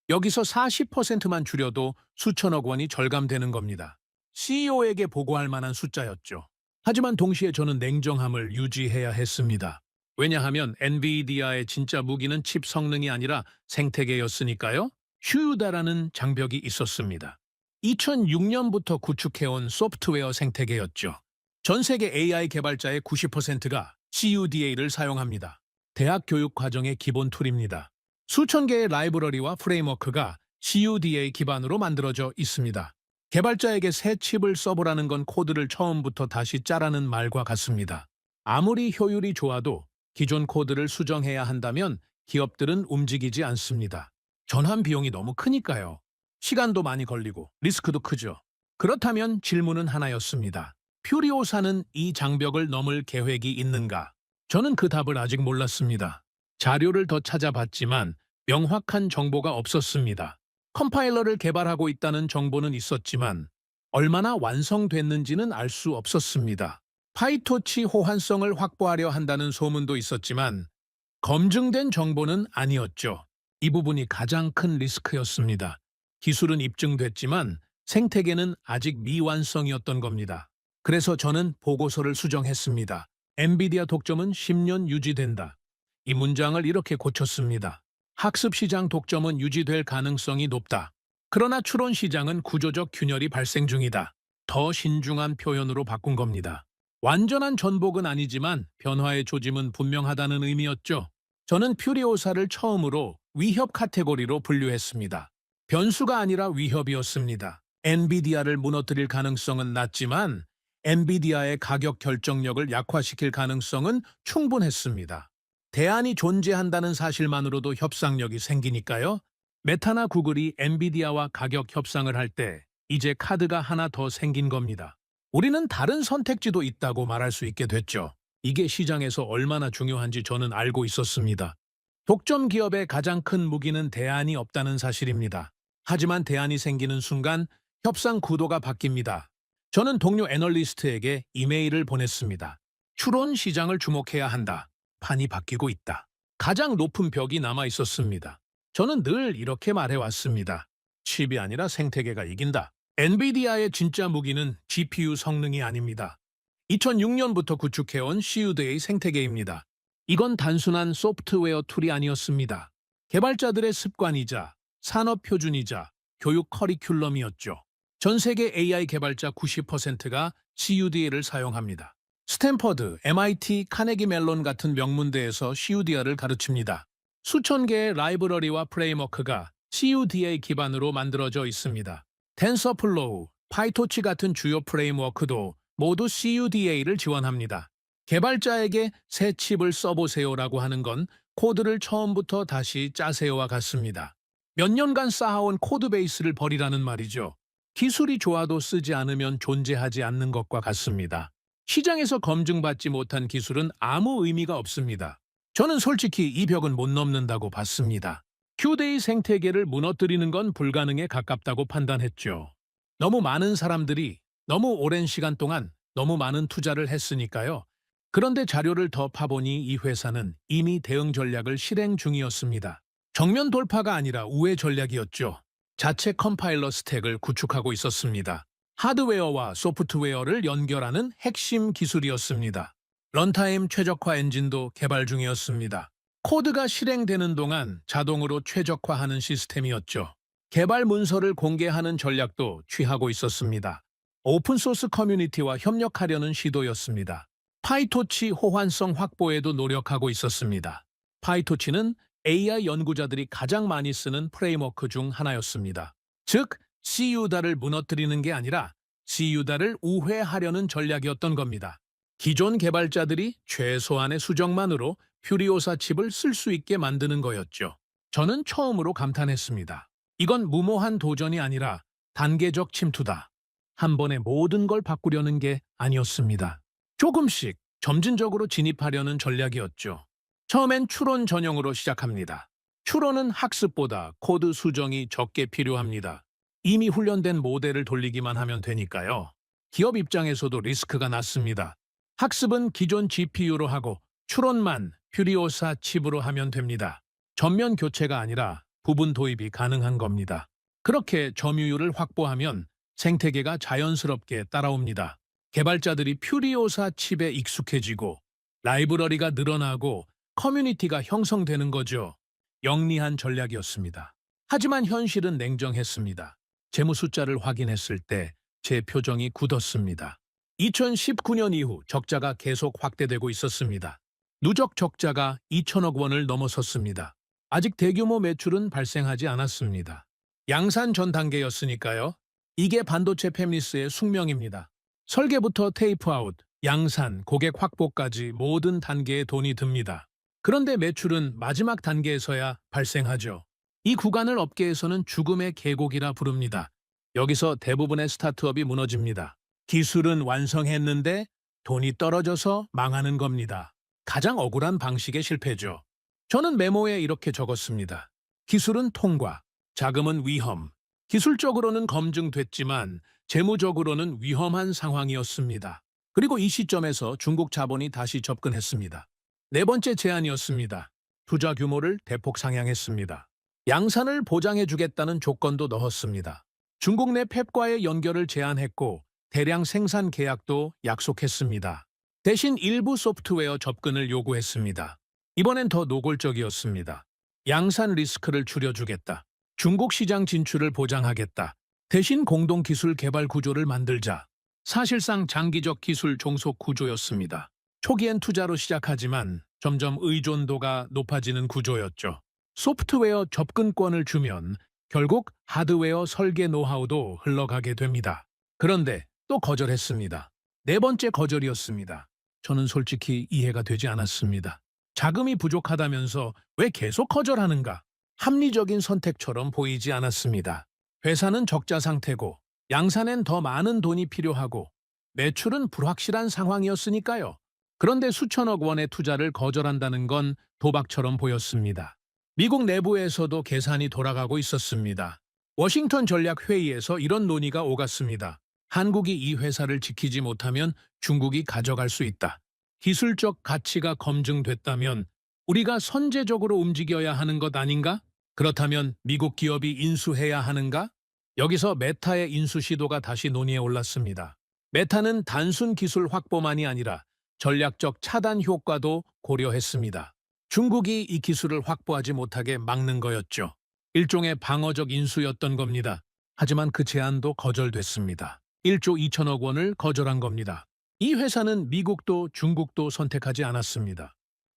여기서 40%만 줄여도 수천억 원이 절감되는 겁니다. CEO에게 보고할 만한 숫자였죠. 하지만 동시에 저는 냉정함을 유지해야 했습니다. 왜냐하면 엔비디아의 진짜 무기는 칩 성능이 아니라 생태계였으니까요. 휴유다라는 장벽이 있었습니다. 2006년부터 구축해온 소프트웨어 생태계였죠. 전 세계 AI 개발자의 90%가 CUDA를 사용합니다. 대학 교육 과정의 기본 툴입니다. 수천 개의 라이브러리와 프레임워크가 CUDA 기반으로 만들어져 있습니다. 개발자에게 새 칩을 써보라는 건 코드를 처음부터 다시 짜라는 말과 같습니다. 아무리 효율이 좋아도 기존 코드를 수정해야 한다면 기업들은 움직이지 않습니다. 전환 비용이 너무 크니까요. 시간도 많이 걸리고 리스크도 크죠. 그렇다면 질문은 하나였습니다. 퓨리오사는 이 장벽을 넘을 계획이 있는가? 저는 그 답을 아직 몰랐습니다. 자료를 더 찾아봤지만 명확한 정보가 없었습니다. 컴파일러를 개발하고 있다는 정보는 있었지만 얼마나 완성됐는지는 알 수 없었습니다. 파이토치 호환성을 확보하려 한다는 소문도 있었지만 검증된 정보는 아니었죠. 이 부분이 가장 큰 리스크였습니다. 기술은 입증됐지만 생태계는 아직 미완성이었던 겁니다. 그래서 저는 보고서를 수정했습니다. 엔비디아 독점은 10년 유지된다. 이 문장을 이렇게 고쳤습니다. 학습 시장 독점은 유지될 가능성이 높다. 그러나 추론 시장은 구조적 균열이 발생 중이다. 더 신중한 표현으로 바꾼 겁니다. 완전한 전복은 아니지만 변화의 조짐은 분명하다는 의미였죠. 저는 퓨리오사를 처음으로 위협 카테고리로 분류했습니다. 변수가 아니라 위협이었습니다. 엔비디아를 무너뜨릴 가능성은 낮지만 엔비디아의 가격 결정력을 약화시킬 가능성은 충분했습니다. 대안이 존재한다는 사실만으로도 협상력이 생기니까요. 메타나 구글이 엔비디아와 가격 협상을 할 때 이제 카드가 하나 더 생긴 겁니다. 우리는 다른 선택지도 있다고 말할 수 있게 됐죠. 이게 시장에서 얼마나 중요한지 저는 알고 있었습니다. 독점 기업의 가장 큰 무기는 대안이 없다는 사실입니다. 하지만 대안이 생기는 순간 협상 구도가 바뀝니다. 저는 동료 애널리스트에게 이메일을 보냈습니다. 추론 시장을 주목해야 한다. 판이 바뀌고 있다. 가장 높은 벽이 남아 있었습니다. 저는 늘 이렇게 말해왔습니다. 칩이 아니라 생태계가 이긴다. 엔비디아의 진짜 무기는 GPU 성능이 아닙니다. 2006년부터 구축해온 CUDA 생태계입니다. 이건 단순한 소프트웨어 툴이 아니었습니다. 개발자들의 습관이자 산업 표준이자 교육 커리큘럼이었죠. 전 세계 AI 개발자 90%가 CUDA를 사용합니다. 스탠퍼드, MIT, 카네기 멜론 같은 명문대에서 CUDA를 가르칩니다. 수천 개의 라이브러리와 프레임워크가 CUDA 기반으로 만들어져 있습니다. 텐서플로우, 파이토치 같은 주요 프레임워크도 모두 CUDA를 지원합니다. 개발자에게 새 칩을 써보세요라고 하는 건 코드를 처음부터 다시 짜세요와 같습니다. 몇 년간 쌓아온 코드베이스를 버리라는 말이죠. 기술이 좋아도 쓰지 않으면 존재하지 않는 것과 같습니다. 시장에서 검증받지 못한 기술은 아무 의미가 없습니다. 저는 솔직히 이 벽은 못 넘는다고 봤습니다. 휴대의 생태계를 무너뜨리는 건 불가능에 가깝다고 판단했죠. 너무 많은 사람들이 너무 오랜 시간 동안 너무 많은 투자를 했으니까요. 그런데 자료를 더 파보니 이 회사는 이미 대응 전략을 실행 중이었습니다. 정면 돌파가 아니라 우회 전략이었죠. 자체 컴파일러 스택을 구축하고 있었습니다. 하드웨어와 소프트웨어를 연결하는 핵심 기술이었습니다. 런타임 최적화 엔진도 개발 중이었습니다. 코드가 실행되는 동안 자동으로 최적화하는 시스템이었죠. 개발 문서를 공개하는 전략도 취하고 있었습니다. 오픈소스 커뮤니티와 협력하려는 시도였습니다. 파이토치 호환성 확보에도 노력하고 있었습니다. 파이토치는 AI 연구자들이 가장 많이 쓰는 프레임워크 중 하나였습니다. 즉, CUDA를 무너뜨리는 게 아니라 CUDA를 우회하려는 전략이었던 겁니다. 기존 개발자들이 최소한의 수정만으로 퓨리오사 칩을 쓸 수 있게 만드는 거였죠. 저는 처음으로 감탄했습니다. 이건 무모한 도전이 아니라 단계적 침투다. 한 번에 모든 걸 바꾸려는 게 아니었습니다. 조금씩 점진적으로 진입하려는 전략이었죠. 처음엔 추론 전형으로 시작합니다. 추론은 학습보다 코드 수정이 적게 필요합니다. 이미 훈련된 모델을 돌리기만 하면 되니까요. 기업 입장에서도 리스크가 낮습니다. 학습은 기존 GPU로 하고 추론만 퓨리오사 칩으로 하면 됩니다. 전면 교체가 아니라 부분 도입이 가능한 겁니다. 그렇게 점유율을 확보하면 생태계가 자연스럽게 따라옵니다. 개발자들이 퓨리오사 칩에 익숙해지고 라이브러리가 늘어나고 커뮤니티가 형성되는 거죠. 영리한 전략이었습니다. 하지만 현실은 냉정했습니다. 재무 숫자를 확인했을 때 제 표정이 굳었습니다. 2019년 이후 적자가 계속 확대되고 있었습니다. 누적 적자가 2천억 원을 넘어섰습니다. 아직 대규모 매출은 발생하지 않았습니다. 양산 전 단계였으니까요. 이게 반도체 팹리스의 숙명입니다. 설계부터 테이프아웃, 양산, 고객 확보까지 모든 단계에 돈이 듭니다. 그런데 매출은 마지막 단계에서야 발생하죠. 이 구간을 업계에서는 죽음의 계곡이라 부릅니다. 여기서 대부분의 스타트업이 무너집니다. 기술은 완성했는데 돈이 떨어져서 망하는 겁니다. 가장 억울한 방식의 실패죠. 저는 메모에 이렇게 적었습니다. 기술은 통과, 자금은 위험. 기술적으로는 검증됐지만 재무적으로는 위험한 상황이었습니다. 그리고 이 시점에서 중국 자본이 다시 접근했습니다. 네 번째 제안이었습니다. 투자 규모를 대폭 상향했습니다. 양산을 보장해주겠다는 조건도 넣었습니다. 중국 내 팹과의 연결을 제한했고 대량 생산 계약도 약속했습니다. 대신 일부 소프트웨어 접근을 요구했습니다. 이번엔 더 노골적이었습니다. 양산 리스크를 줄여주겠다. 중국 시장 진출을 보장하겠다. 대신 공동 기술 개발 구조를 만들자. 사실상 장기적 기술 종속 구조였습니다. 초기엔 투자로 시작하지만 점점 의존도가 높아지는 구조였죠. 소프트웨어 접근권을 주면 결국 하드웨어 설계 노하우도 흘러가게 됩니다. 그런데 또 거절했습니다. 네 번째 거절이었습니다. 저는 솔직히 이해가 되지 않았습니다. 자금이 부족하다면서 왜 계속 거절하는가? 합리적인 선택처럼 보이지 않았습니다. 회사는 적자 상태고 양산엔 더 많은 돈이 필요하고 매출은 불확실한 상황이었으니까요. 그런데 수천억 원의 투자를 거절한다는 건 도박처럼 보였습니다. 미국 내부에서도 계산이 돌아가고 있었습니다. 워싱턴 전략회의에서 이런 논의가 오갔습니다. 한국이 이 회사를 지키지 못하면 중국이 가져갈 수 있다. 기술적 가치가 검증됐다면 우리가 선제적으로 움직여야 하는 것 아닌가? 그렇다면 미국 기업이 인수해야 하는가? 여기서 메타의 인수 시도가 다시 논의에 올랐습니다. 메타는 단순 기술 확보만이 아니라 전략적 차단 효과도 고려했습니다. 중국이 이 기술을 확보하지 못하게 막는 거였죠. 일종의 방어적 인수였던 겁니다. 하지만 그 제안도 거절됐습니다. 1조 2천억 원을 거절한 겁니다. 이 회사는 미국도 중국도 선택하지 않았습니다.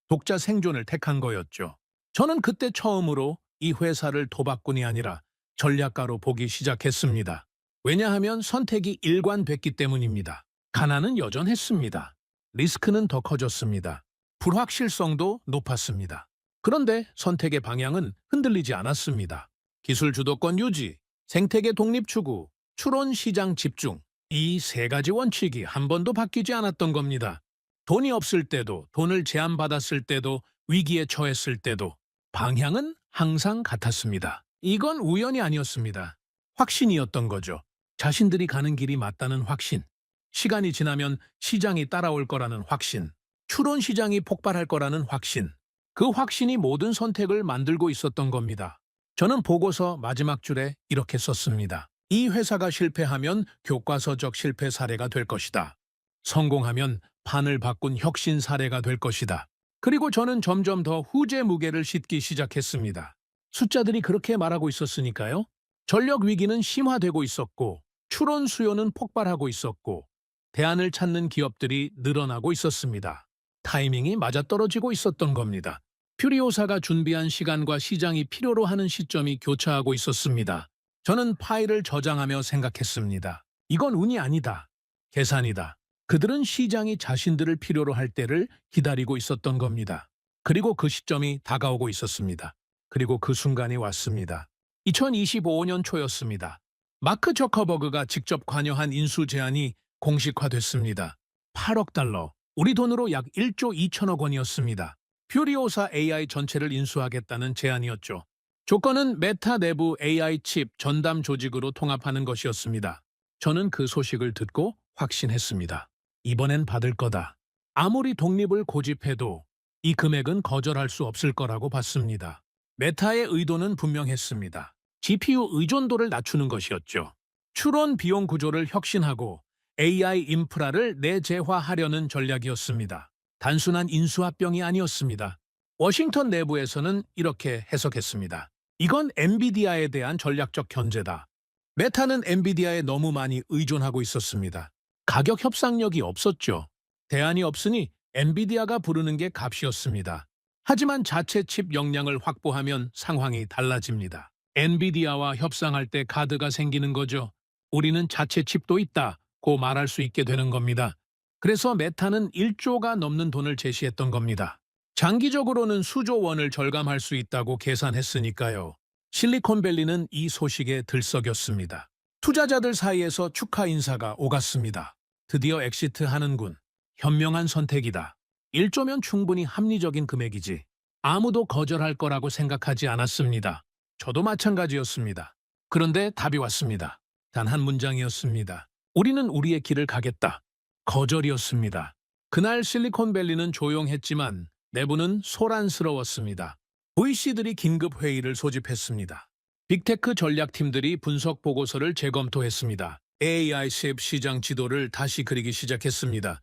독자 생존을 택한 거였죠. 저는 그때 처음으로 이 회사를 도박꾼이 아니라 전략가로 보기 시작했습니다. 왜냐하면 선택이 일관됐기 때문입니다. 가난은 여전했습니다. 리스크는 더 커졌습니다. 불확실성도 높았습니다. 그런데 선택의 방향은 흔들리지 않았습니다. 기술 주도권 유지, 생태계 독립 추구, 추론 시장 집중, 이 세 가지 원칙이 한 번도 바뀌지 않았던 겁니다. 돈이 없을 때도, 돈을 제한받았을 때도, 위기에 처했을 때도 방향은 항상 같았습니다. 이건 우연이 아니었습니다. 확신이었던 거죠. 자신들이 가는 길이 맞다는 확신. 시간이 지나면 시장이 따라올 거라는 확신. 추론 시장이 폭발할 거라는 확신. 그 확신이 모든 선택을 만들고 있었던 겁니다. 저는 보고서 마지막 줄에 이렇게 썼습니다. 이 회사가 실패하면 교과서적 실패 사례가 될 것이다. 성공하면 판을 바꾼 혁신 사례가 될 것이다. 그리고 저는 점점 더 후제 무게를 싣기 시작했습니다. 숫자들이 그렇게 말하고 있었으니까요. 전력 위기는 심화되고 있었고, 추론 수요는 폭발하고 있었고, 대안을 찾는 기업들이 늘어나고 있었습니다. 타이밍이 맞아떨어지고 있었던 겁니다. 퓨리오사가 준비한 시간과 시장이 필요로 하는 시점이 교차하고 있었습니다. 저는 파일을 저장하며 생각했습니다. 이건 운이 아니다. 계산이다. 그들은 시장이 자신들을 필요로 할 때를 기다리고 있었던 겁니다. 그리고 그 시점이 다가오고 있었습니다. 그리고 그 순간이 왔습니다. 2025년 초였습니다. 마크 저커버그가 직접 관여한 인수 제안이 공식화됐습니다. 8억 달러, 우리 돈으로 약 1조 2천억 원이었습니다. 퓨리오사 AI 전체를 인수하겠다는 제안이었죠. 조건은 메타 내부 AI 칩 전담 조직으로 통합하는 것이었습니다. 저는 그 소식을 듣고 확신했습니다. 이번엔 받을 거다. 아무리 독립을 고집해도 이 금액은 거절할 수 없을 거라고 봤습니다. 메타의 의도는 분명했습니다. GPU 의존도를 낮추는 것이었죠. 추론 비용 구조를 혁신하고 AI 인프라를 내재화하려는 전략이었습니다. 단순한 인수합병이 아니었습니다. 워싱턴 내부에서는 이렇게 해석했습니다. 이건 엔비디아에 대한 전략적 견제다. 메타는 엔비디아에 너무 많이 의존하고 있었습니다. 가격 협상력이 없었죠. 대안이 없으니 엔비디아가 부르는 게 값이었습니다. 하지만 자체 칩 역량을 확보하면 상황이 달라집니다. 엔비디아와 협상할 때 카드가 생기는 거죠. 우리는 자체 칩도 있다고 말할 수 있게 되는 겁니다. 그래서 메타는 1조가 넘는 돈을 제시했던 겁니다. 장기적으로는 수조 원을 절감할 수 있다고 계산했으니까요. 실리콘밸리는 이 소식에 들썩였습니다. 투자자들 사이에서 축하 인사가 오갔습니다. 드디어 엑시트하는군. 현명한 선택이다. 1조면 충분히 합리적인 금액이지. 아무도 거절할 거라고 생각하지 않았습니다. 저도 마찬가지였습니다. 그런데 답이 왔습니다. 단 한 문장이었습니다. 우리는 우리의 길을 가겠다. 거절이었습니다. 그날 실리콘밸리는 조용했지만 내부는 소란스러웠습니다. VC들이 긴급 회의를 소집했습니다. 빅테크 전략팀들이 분석 보고서를 재검토했습니다. AI 칩 시장 지도를 다시 그리기 시작했습니다.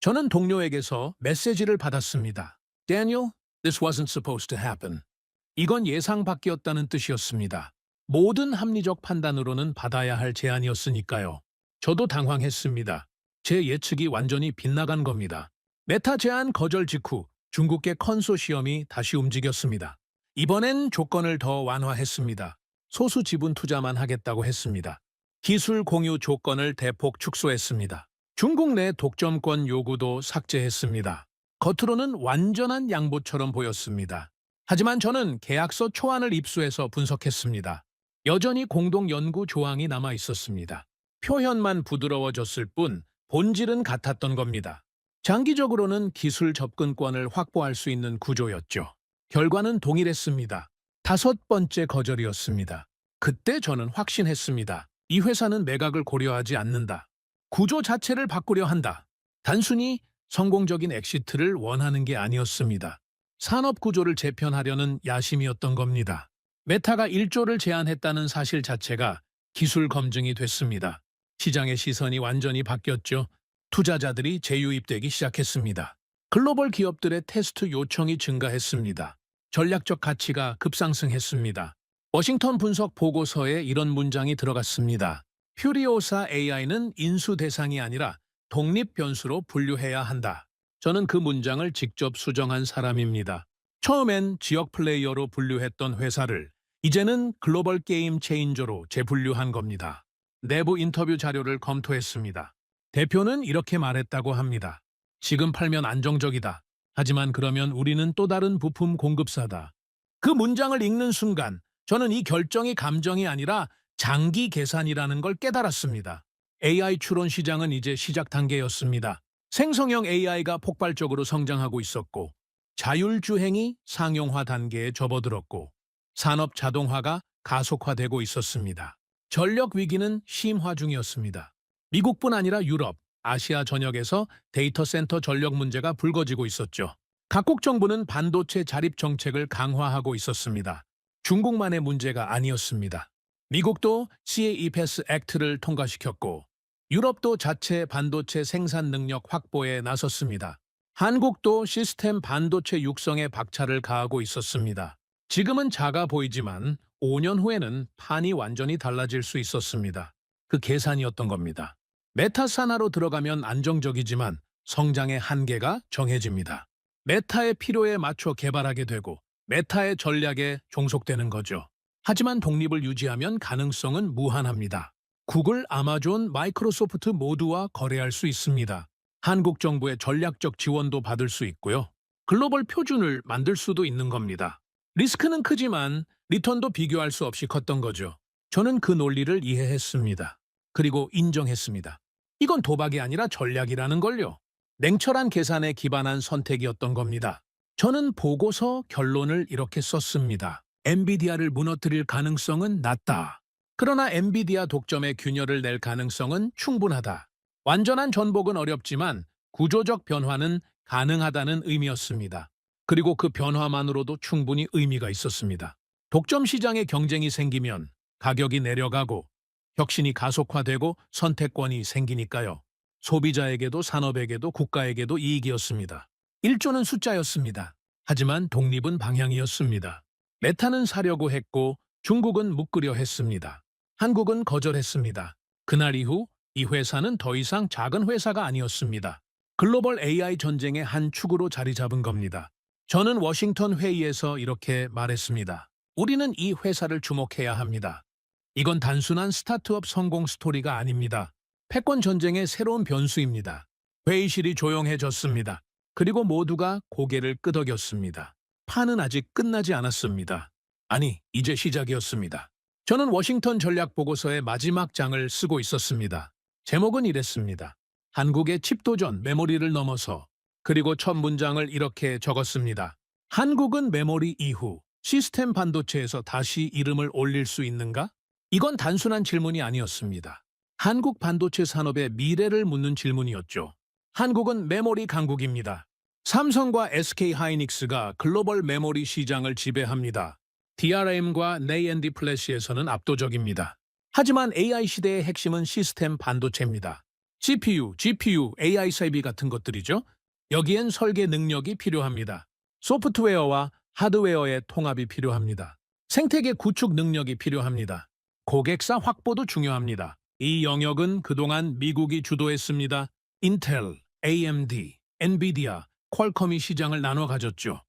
저는 동료에게서 메시지를 받았습니다. Daniel, this wasn't supposed to happen. 이건 예상 밖이었다는 뜻이었습니다. 모든 합리적 판단으로는 받아야 할 제안이었으니까요. 저도 당황했습니다. 제 예측이 완전히 빗나간 겁니다. 메타 제안 거절 직후 중국계 컨소시엄이 다시 움직였습니다. 이번엔 조건을 더 완화했습니다. 소수 지분 투자만 하겠다고 했습니다. 기술 공유 조건을 대폭 축소했습니다. 중국 내 독점권 요구도 삭제했습니다. 겉으로는 완전한 양보처럼 보였습니다. 하지만 저는 계약서 초안을 입수해서 분석했습니다. 여전히 공동 연구 조항이 남아 있었습니다. 표현만 부드러워졌을 뿐 본질은 같았던 겁니다. 장기적으로는 기술 접근권을 확보할 수 있는 구조였죠. 결과는 동일했습니다. 5번째 거절이었습니다. 그때 저는 확신했습니다. 이 회사는 매각을 고려하지 않는다. 구조 자체를 바꾸려 한다. 단순히 성공적인 엑시트를 원하는 게 아니었습니다. 산업 구조를 재편하려는 야심이었던 겁니다. 메타가 1조를 제안했다는 사실 자체가 기술 검증이 됐습니다. 시장의 시선이 완전히 바뀌었죠. 투자자들이 재유입되기 시작했습니다. 글로벌 기업들의 테스트 요청이 증가했습니다. 전략적 가치가 급상승했습니다. 워싱턴 분석 보고서에 이런 문장이 들어갔습니다. 퓨리오사 AI는 인수 대상이 아니라 독립 변수로 분류해야 한다. 저는 그 문장을 직접 수정한 사람입니다. 처음엔 지역 플레이어로 분류했던 회사를 이제는 글로벌 게임 체인저로 재분류한 겁니다. 내부 인터뷰 자료를 검토했습니다. 대표는 이렇게 말했다고 합니다. 지금 팔면 안정적이다. 하지만 그러면 우리는 또 다른 부품 공급사다. 그 문장을 읽는 순간 저는 이 결정이 감정이 아니라 장기 계산이라는 걸 깨달았습니다. AI 추론 시장은 이제 시작 단계였습니다. 생성형 AI가 폭발적으로 성장하고 있었고, 자율주행이 상용화 단계에 접어들었고, 산업 자동화가 가속화되고 있었습니다. 전력 위기는 심화 중이었습니다. 미국뿐 아니라 유럽, 아시아 전역에서 데이터 센터 전력 문제가 불거지고 있었죠. 각국 정부는 반도체 자립 정책을 강화하고 있었습니다. 중국만의 문제가 아니었습니다. 미국도 CAPES 액트를 통과시켰고, 유럽도 자체 반도체 생산 능력 확보에 나섰습니다. 한국도 시스템 반도체 육성에 박차를 가하고 있었습니다. 지금은 작아 보이지만 5년 후에는 판이 완전히 달라질 수 있었습니다. 그 계산이었던 겁니다. 메타산하로 들어가면 안정적이지만 성장의 한계가 정해집니다. 메타의 필요에 맞춰 개발하게 되고 메타의 전략에 종속되는 거죠. 하지만 독립을 유지하면 가능성은 무한합니다. 구글, 아마존, 마이크로소프트 모두와 거래할 수 있습니다. 한국 정부의 전략적 지원도 받을 수 있고요. 글로벌 표준을 만들 수도 있는 겁니다. 리스크는 크지만 리턴도 비교할 수 없이 컸던 거죠. 저는 그 논리를 이해했습니다. 그리고 인정했습니다. 이건 도박이 아니라 전략이라는 걸요. 냉철한 계산에 기반한 선택이었던 겁니다. 저는 보고서 결론을 이렇게 썼습니다. 엔비디아를 무너뜨릴 가능성은 낮다. 그러나 엔비디아 독점의 균열을 낼 가능성은 충분하다. 완전한 전복은 어렵지만 구조적 변화는 가능하다는 의미였습니다. 그리고 그 변화만으로도 충분히 의미가 있었습니다. 독점 시장에 경쟁이 생기면 가격이 내려가고 혁신이 가속화되고 선택권이 생기니까요. 소비자에게도 산업에게도 국가에게도 이익이었습니다. 1조는 숫자였습니다. 하지만 독립은 방향이었습니다. 메타는 사려고 했고 중국은 묶으려 했습니다. 한국은 거절했습니다. 그날 이후 이 회사는 더 이상 작은 회사가 아니었습니다. 글로벌 AI 전쟁의 한 축으로 자리 잡은 겁니다. 저는 워싱턴 회의에서 이렇게 말했습니다. 우리는 이 회사를 주목해야 합니다. 이건 단순한 스타트업 성공 스토리가 아닙니다. 패권 전쟁의 새로운 변수입니다. 회의실이 조용해졌습니다. 그리고 모두가 고개를 끄덕였습니다. 판은 아직 끝나지 않았습니다. 아니, 이제 시작이었습니다. 저는 워싱턴 전략 보고서의 마지막 장을 쓰고 있었습니다. 제목은 이랬습니다. 한국의 칩도전 메모리를 넘어서. 그리고 첫 문장을 이렇게 적었습니다. 한국은 메모리 이후 시스템 반도체에서 다시 이름을 올릴 수 있는가? 이건 단순한 질문이 아니었습니다. 한국 반도체 산업의 미래를 묻는 질문이었죠. 한국은 메모리 강국입니다. 삼성과 SK 하이닉스가 글로벌 메모리 시장을 지배합니다. DRAM과 NAND 플래시에서는 압도적입니다. 하지만 AI 시대의 핵심은 시스템 반도체입니다. CPU, GPU, AI 설비 같은 것들이죠. 여기엔 설계 능력이 필요합니다. 소프트웨어와 하드웨어의 통합이 필요합니다. 생태계 구축 능력이 필요합니다. 고객사 확보도 중요합니다. 이 영역은 그동안 미국이 주도했습니다. 인텔, AMD, 엔비디아, 퀄컴이 시장을 나눠 가졌죠.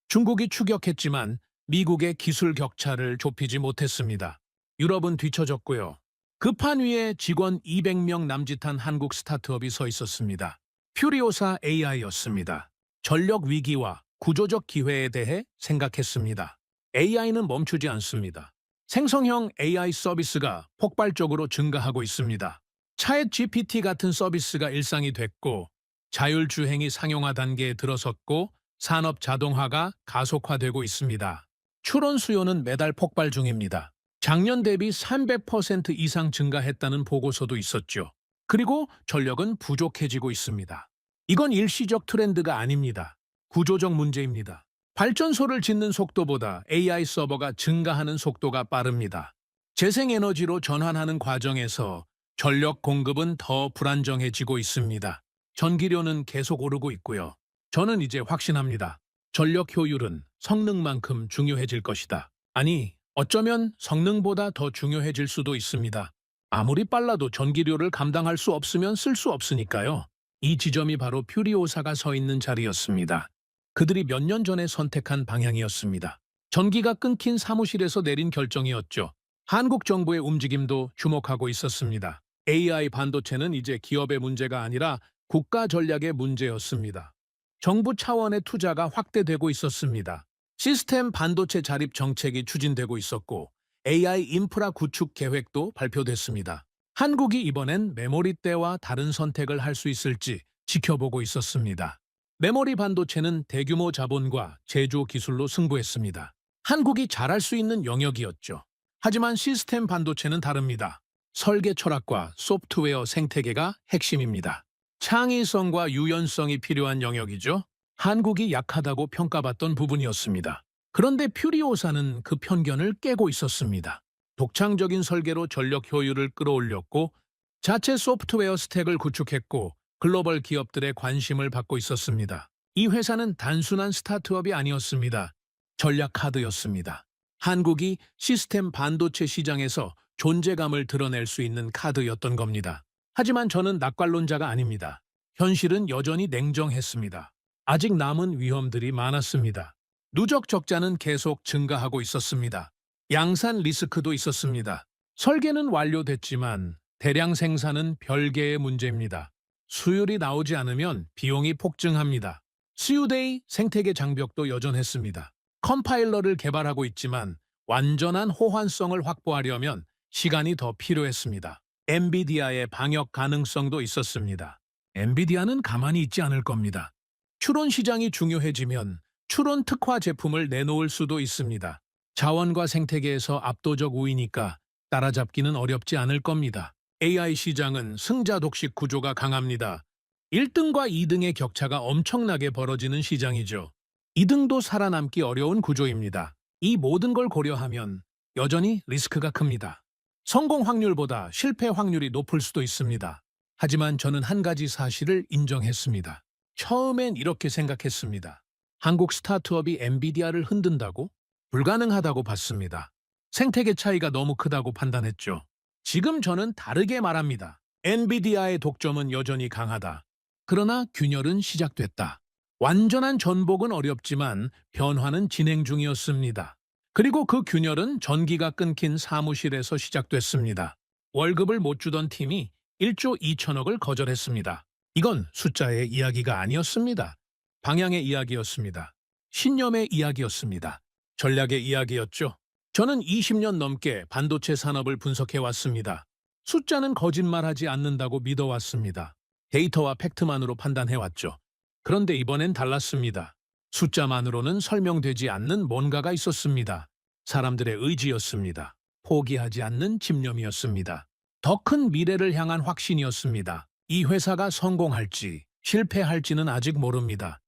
중국이 추격했지만 미국의 기술 격차를 좁히지 못했습니다. 유럽은 뒤처졌고요. 그 판 위에 직원 200명 남짓한 한국 스타트업이 서 있었습니다. 퓨리오사 AI였습니다. 전력 위기와 구조적 기회에 대해 생각했습니다. AI는 멈추지 않습니다. 생성형 AI 서비스가 폭발적으로 증가하고 있습니다. 차엣 GPT 같은 서비스가 일상이 됐고 자율주행이 상용화 단계에 들어섰고 산업 자동화가 가속화되고 있습니다. 추론 수요는 매달 폭발 중입니다. 작년 대비 300% 이상 증가했다는 보고서도 있었죠. 그리고 전력은 부족해지고 있습니다. 이건 일시적 트렌드가 아닙니다. 구조적 문제입니다. 발전소를 짓는 속도보다 AI 서버가 증가하는 속도가 빠릅니다. 재생에너지로 전환하는 과정에서 전력 공급은 더 불안정해지고 있습니다. 전기료는 계속 오르고 있고요. 저는 이제 확신합니다. 전력 효율은 성능만큼 중요해질 것이다. 아니, 어쩌면 성능보다 더 중요해질 수도 있습니다. 아무리 빨라도 전기료를 감당할 수 없으면 쓸 수 없으니까요. 이 지점이 바로 퓨리오사가 서 있는 자리였습니다. 그들이 몇 년 전에 선택한 방향이었습니다. 전기가 끊긴 사무실에서 내린 결정이었죠. 한국 정부의 움직임도 주목하고 있었습니다. AI 반도체는 이제 기업의 문제가 아니라 국가 전략의 문제였습니다. 정부 차원의 투자가 확대되고 있었습니다. 시스템 반도체 자립 정책이 추진되고 있었고 AI 인프라 구축 계획도 발표됐습니다. 한국이 이번엔 메모리대와 다른 선택을 할 수 있을지 지켜보고 있었습니다. 메모리 반도체는 대규모 자본과 제조 기술로 승부했습니다. 한국이 잘할 수 있는 영역이었죠. 하지만 시스템 반도체는 다릅니다. 설계 철학과 소프트웨어 생태계가 핵심입니다. 창의성과 유연성이 필요한 영역이죠. 한국이 약하다고 평가받던 부분이었습니다. 그런데 퓨리오사는 그 편견을 깨고 있었습니다. 독창적인 설계로 전력 효율을 끌어올렸고 자체 소프트웨어 스택을 구축했고 글로벌 기업들의 관심을 받고 있었습니다. 이 회사는 단순한 스타트업이 아니었습니다. 전략 카드였습니다. 한국이 시스템 반도체 시장에서 존재감을 드러낼 수 있는 카드였던 겁니다. 하지만 저는 낙관론자가 아닙니다. 현실은 여전히 냉정했습니다. 아직 남은 위험들이 많았습니다. 누적 적자는 계속 증가하고 있었습니다. 양산 리스크도 있었습니다. 설계는 완료됐지만 대량 생산은 별개의 문제입니다. 수율이 나오지 않으면 비용이 폭증합니다. 수유데이 생태계 장벽도 여전했습니다. 컴파일러를 개발하고 있지만 완전한 호환성을 확보하려면 시간이 더 필요했습니다. 엔비디아의 방역 가능성도 있었습니다. 엔비디아는 가만히 있지 않을 겁니다. 추론 시장이 중요해지면 추론 특화 제품을 내놓을 수도 있습니다. 자원과 생태계에서 압도적 우위니까 따라잡기는 어렵지 않을 겁니다. AI 시장은 승자 독식 구조가 강합니다. 1등과 2등의 격차가 엄청나게 벌어지는 시장이죠. 2등도 살아남기 어려운 구조입니다. 이 모든 걸 고려하면 여전히 리스크가 큽니다. 성공 확률보다 실패 확률이 높을 수도 있습니다. 하지만 저는 한 가지 사실을 인정했습니다. 처음엔 이렇게 생각했습니다. 한국 스타트업이 엔비디아를 흔든다고? 불가능하다고 봤습니다. 생태계 차이가 너무 크다고 판단했죠. 지금 저는 다르게 말합니다. 엔비디아의 독점은 여전히 강하다. 그러나 균열은 시작됐다. 완전한 전복은 어렵지만 변화는 진행 중이었습니다. 그리고 그 균열은 전기가 끊긴 사무실에서 시작됐습니다. 월급을 못 주던 팀이 1조 2천억을 거절했습니다. 이건 숫자의 이야기가 아니었습니다. 방향의 이야기였습니다. 신념의 이야기였습니다. 전략의 이야기였죠. 저는 20년 넘게 반도체 산업을 분석해왔습니다. 숫자는 거짓말하지 않는다고 믿어왔습니다. 데이터와 팩트만으로 판단해왔죠. 그런데 이번엔 달랐습니다. 숫자만으로는 설명되지 않는 뭔가가 있었습니다. 사람들의 의지였습니다. 포기하지 않는 집념이었습니다. 더 큰 미래를 향한 확신이었습니다. 이 회사가 성공할지 실패할지는 아직 모릅니다.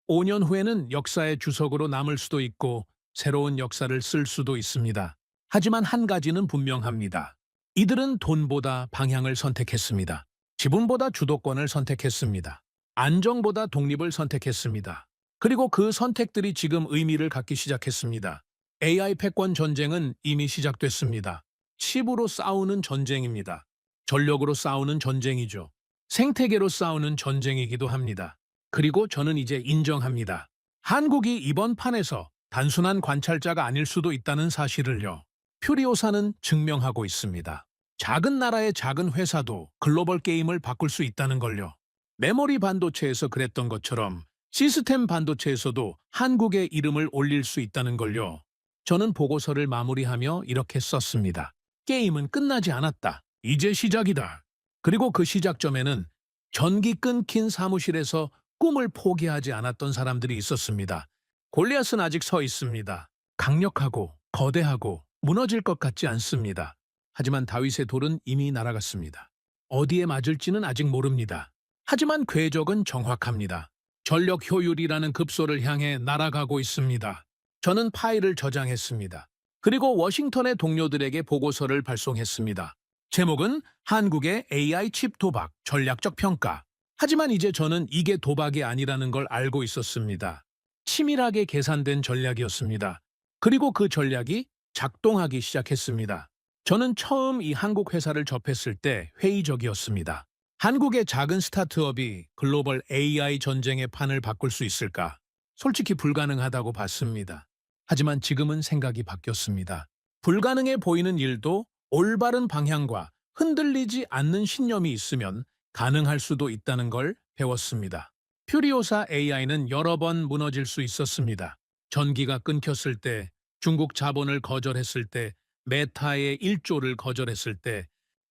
5년 후에는 역사의 주석으로 남을 수도 있고 새로운 역사를 쓸 수도 있습니다. 하지만 한 가지는 분명합니다. 이들은 돈보다 방향을 선택했습니다. 지분보다 주도권을 선택했습니다. 안정보다 독립을 선택했습니다. 그리고 그 선택들이 지금 의미를 갖기 시작했습니다. AI 패권 전쟁은 이미 시작됐습니다. 칩으로 싸우는 전쟁입니다. 전력으로 싸우는 전쟁이죠. 생태계로 싸우는 전쟁이기도 합니다. 그리고 저는 이제 인정합니다. 한국이 이번 판에서 단순한 관찰자가 아닐 수도 있다는 사실을요. 퓨리오사는 증명하고 있습니다. 작은 나라의 작은 회사도 글로벌 게임을 바꿀 수 있다는 걸요. 메모리 반도체에서 그랬던 것처럼 시스템 반도체에서도 한국의 이름을 올릴 수 있다는 걸요. 저는 보고서를 마무리하며 이렇게 썼습니다. 게임은 끝나지 않았다. 이제 시작이다. 그리고 그 시작점에는 전기 끊긴 사무실에서 꿈을 포기하지 않았던 사람들이 있었습니다. 골리앗은 아직 서 있습니다. 강력하고 거대하고 무너질 것 같지 않습니다. 하지만 다윗의 돌은 이미 날아갔습니다. 어디에 맞을지는 아직 모릅니다. 하지만 궤적은 정확합니다. 전력 효율이라는 급소를 향해 날아가고 있습니다. 저는 파일을 저장했습니다. 그리고 워싱턴의 동료들에게 보고서를 발송했습니다. 제목은 한국의 AI 칩 도박, 전략적 평가. 하지만 이제 저는 이게 도박이 아니라는 걸 알고 있었습니다. 치밀하게 계산된 전략이었습니다. 그리고 그 전략이 작동하기 시작했습니다. 저는 처음 이 한국 회사를 접했을 때 회의적이었습니다. 한국의 작은 스타트업이 글로벌 AI 전쟁의 판을 바꿀 수 있을까? 솔직히 불가능하다고 봤습니다. 하지만 지금은 생각이 바뀌었습니다. 불가능해 보이는 일도 올바른 방향과 흔들리지 않는 신념이 있으면 가능할 수도 있다는 걸 배웠습니다. 퓨리오사 AI는 여러 번 무너질 수 있었습니다. 전기가 끊겼을 때, 중국 자본을 거절했을 때, 메타의 1조를 거절했을 때,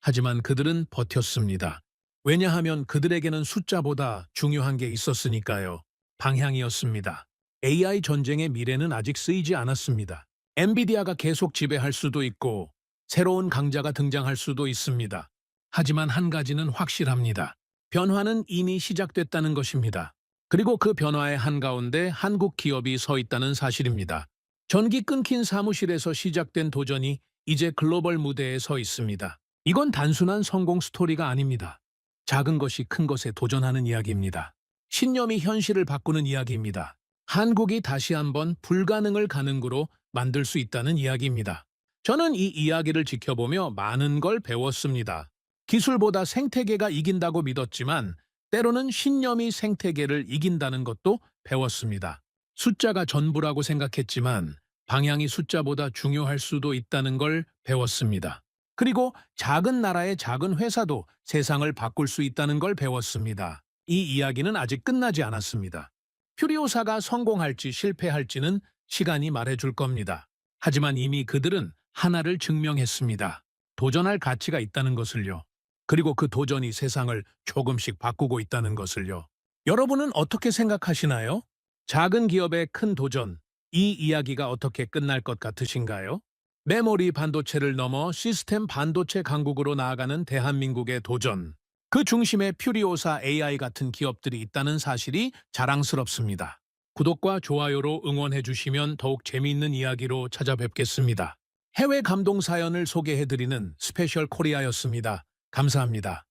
하지만 그들은 버텼습니다. 왜냐하면 그들에게는 숫자보다 중요한 게 있었으니까요. 방향이었습니다. AI 전쟁의 미래는 아직 쓰이지 않았습니다. 엔비디아가 계속 지배할 수도 있고 새로운 강자가 등장할 수도 있습니다. 하지만 한 가지는 확실합니다. 변화는 이미 시작됐다는 것입니다. 그리고 그 변화의 한가운데 한국 기업이 서 있다는 사실입니다. 전기 끊긴 사무실에서 시작된 도전이 이제 글로벌 무대에 서 있습니다. 이건 단순한 성공 스토리가 아닙니다. 작은 것이 큰 것에 도전하는 이야기입니다. 신념이 현실을 바꾸는 이야기입니다. 한국이 다시 한번 불가능을 가능으로 만들 수 있다는 이야기입니다. 저는 이 이야기를 지켜보며 많은 걸 배웠습니다. 기술보다 생태계가 이긴다고 믿었지만 때로는 신념이 생태계를 이긴다는 것도 배웠습니다. 숫자가 전부라고 생각했지만 방향이 숫자보다 중요할 수도 있다는 걸 배웠습니다. 그리고 작은 나라의 작은 회사도 세상을 바꿀 수 있다는 걸 배웠습니다. 이 이야기는 아직 끝나지 않았습니다. 퓨리오사가 성공할지 실패할지는 시간이 말해줄 겁니다. 하지만 이미 그들은 하나를 증명했습니다. 도전할 가치가 있다는 것을요. 그리고 그 도전이 세상을 조금씩 바꾸고 있다는 것을요. 여러분은 어떻게 생각하시나요? 작은 기업의 큰 도전, 이 이야기가 어떻게 끝날 것 같으신가요? 메모리 반도체를 넘어 시스템 반도체 강국으로 나아가는 대한민국의 도전. 그 중심에 퓨리오사 AI 같은 기업들이 있다는 사실이 자랑스럽습니다. 구독과 좋아요로 응원해 주시면 더욱 재미있는 이야기로 찾아뵙겠습니다. 해외 감동 사연을 소개해드리는 스페셜 코리아였습니다. 감사합니다.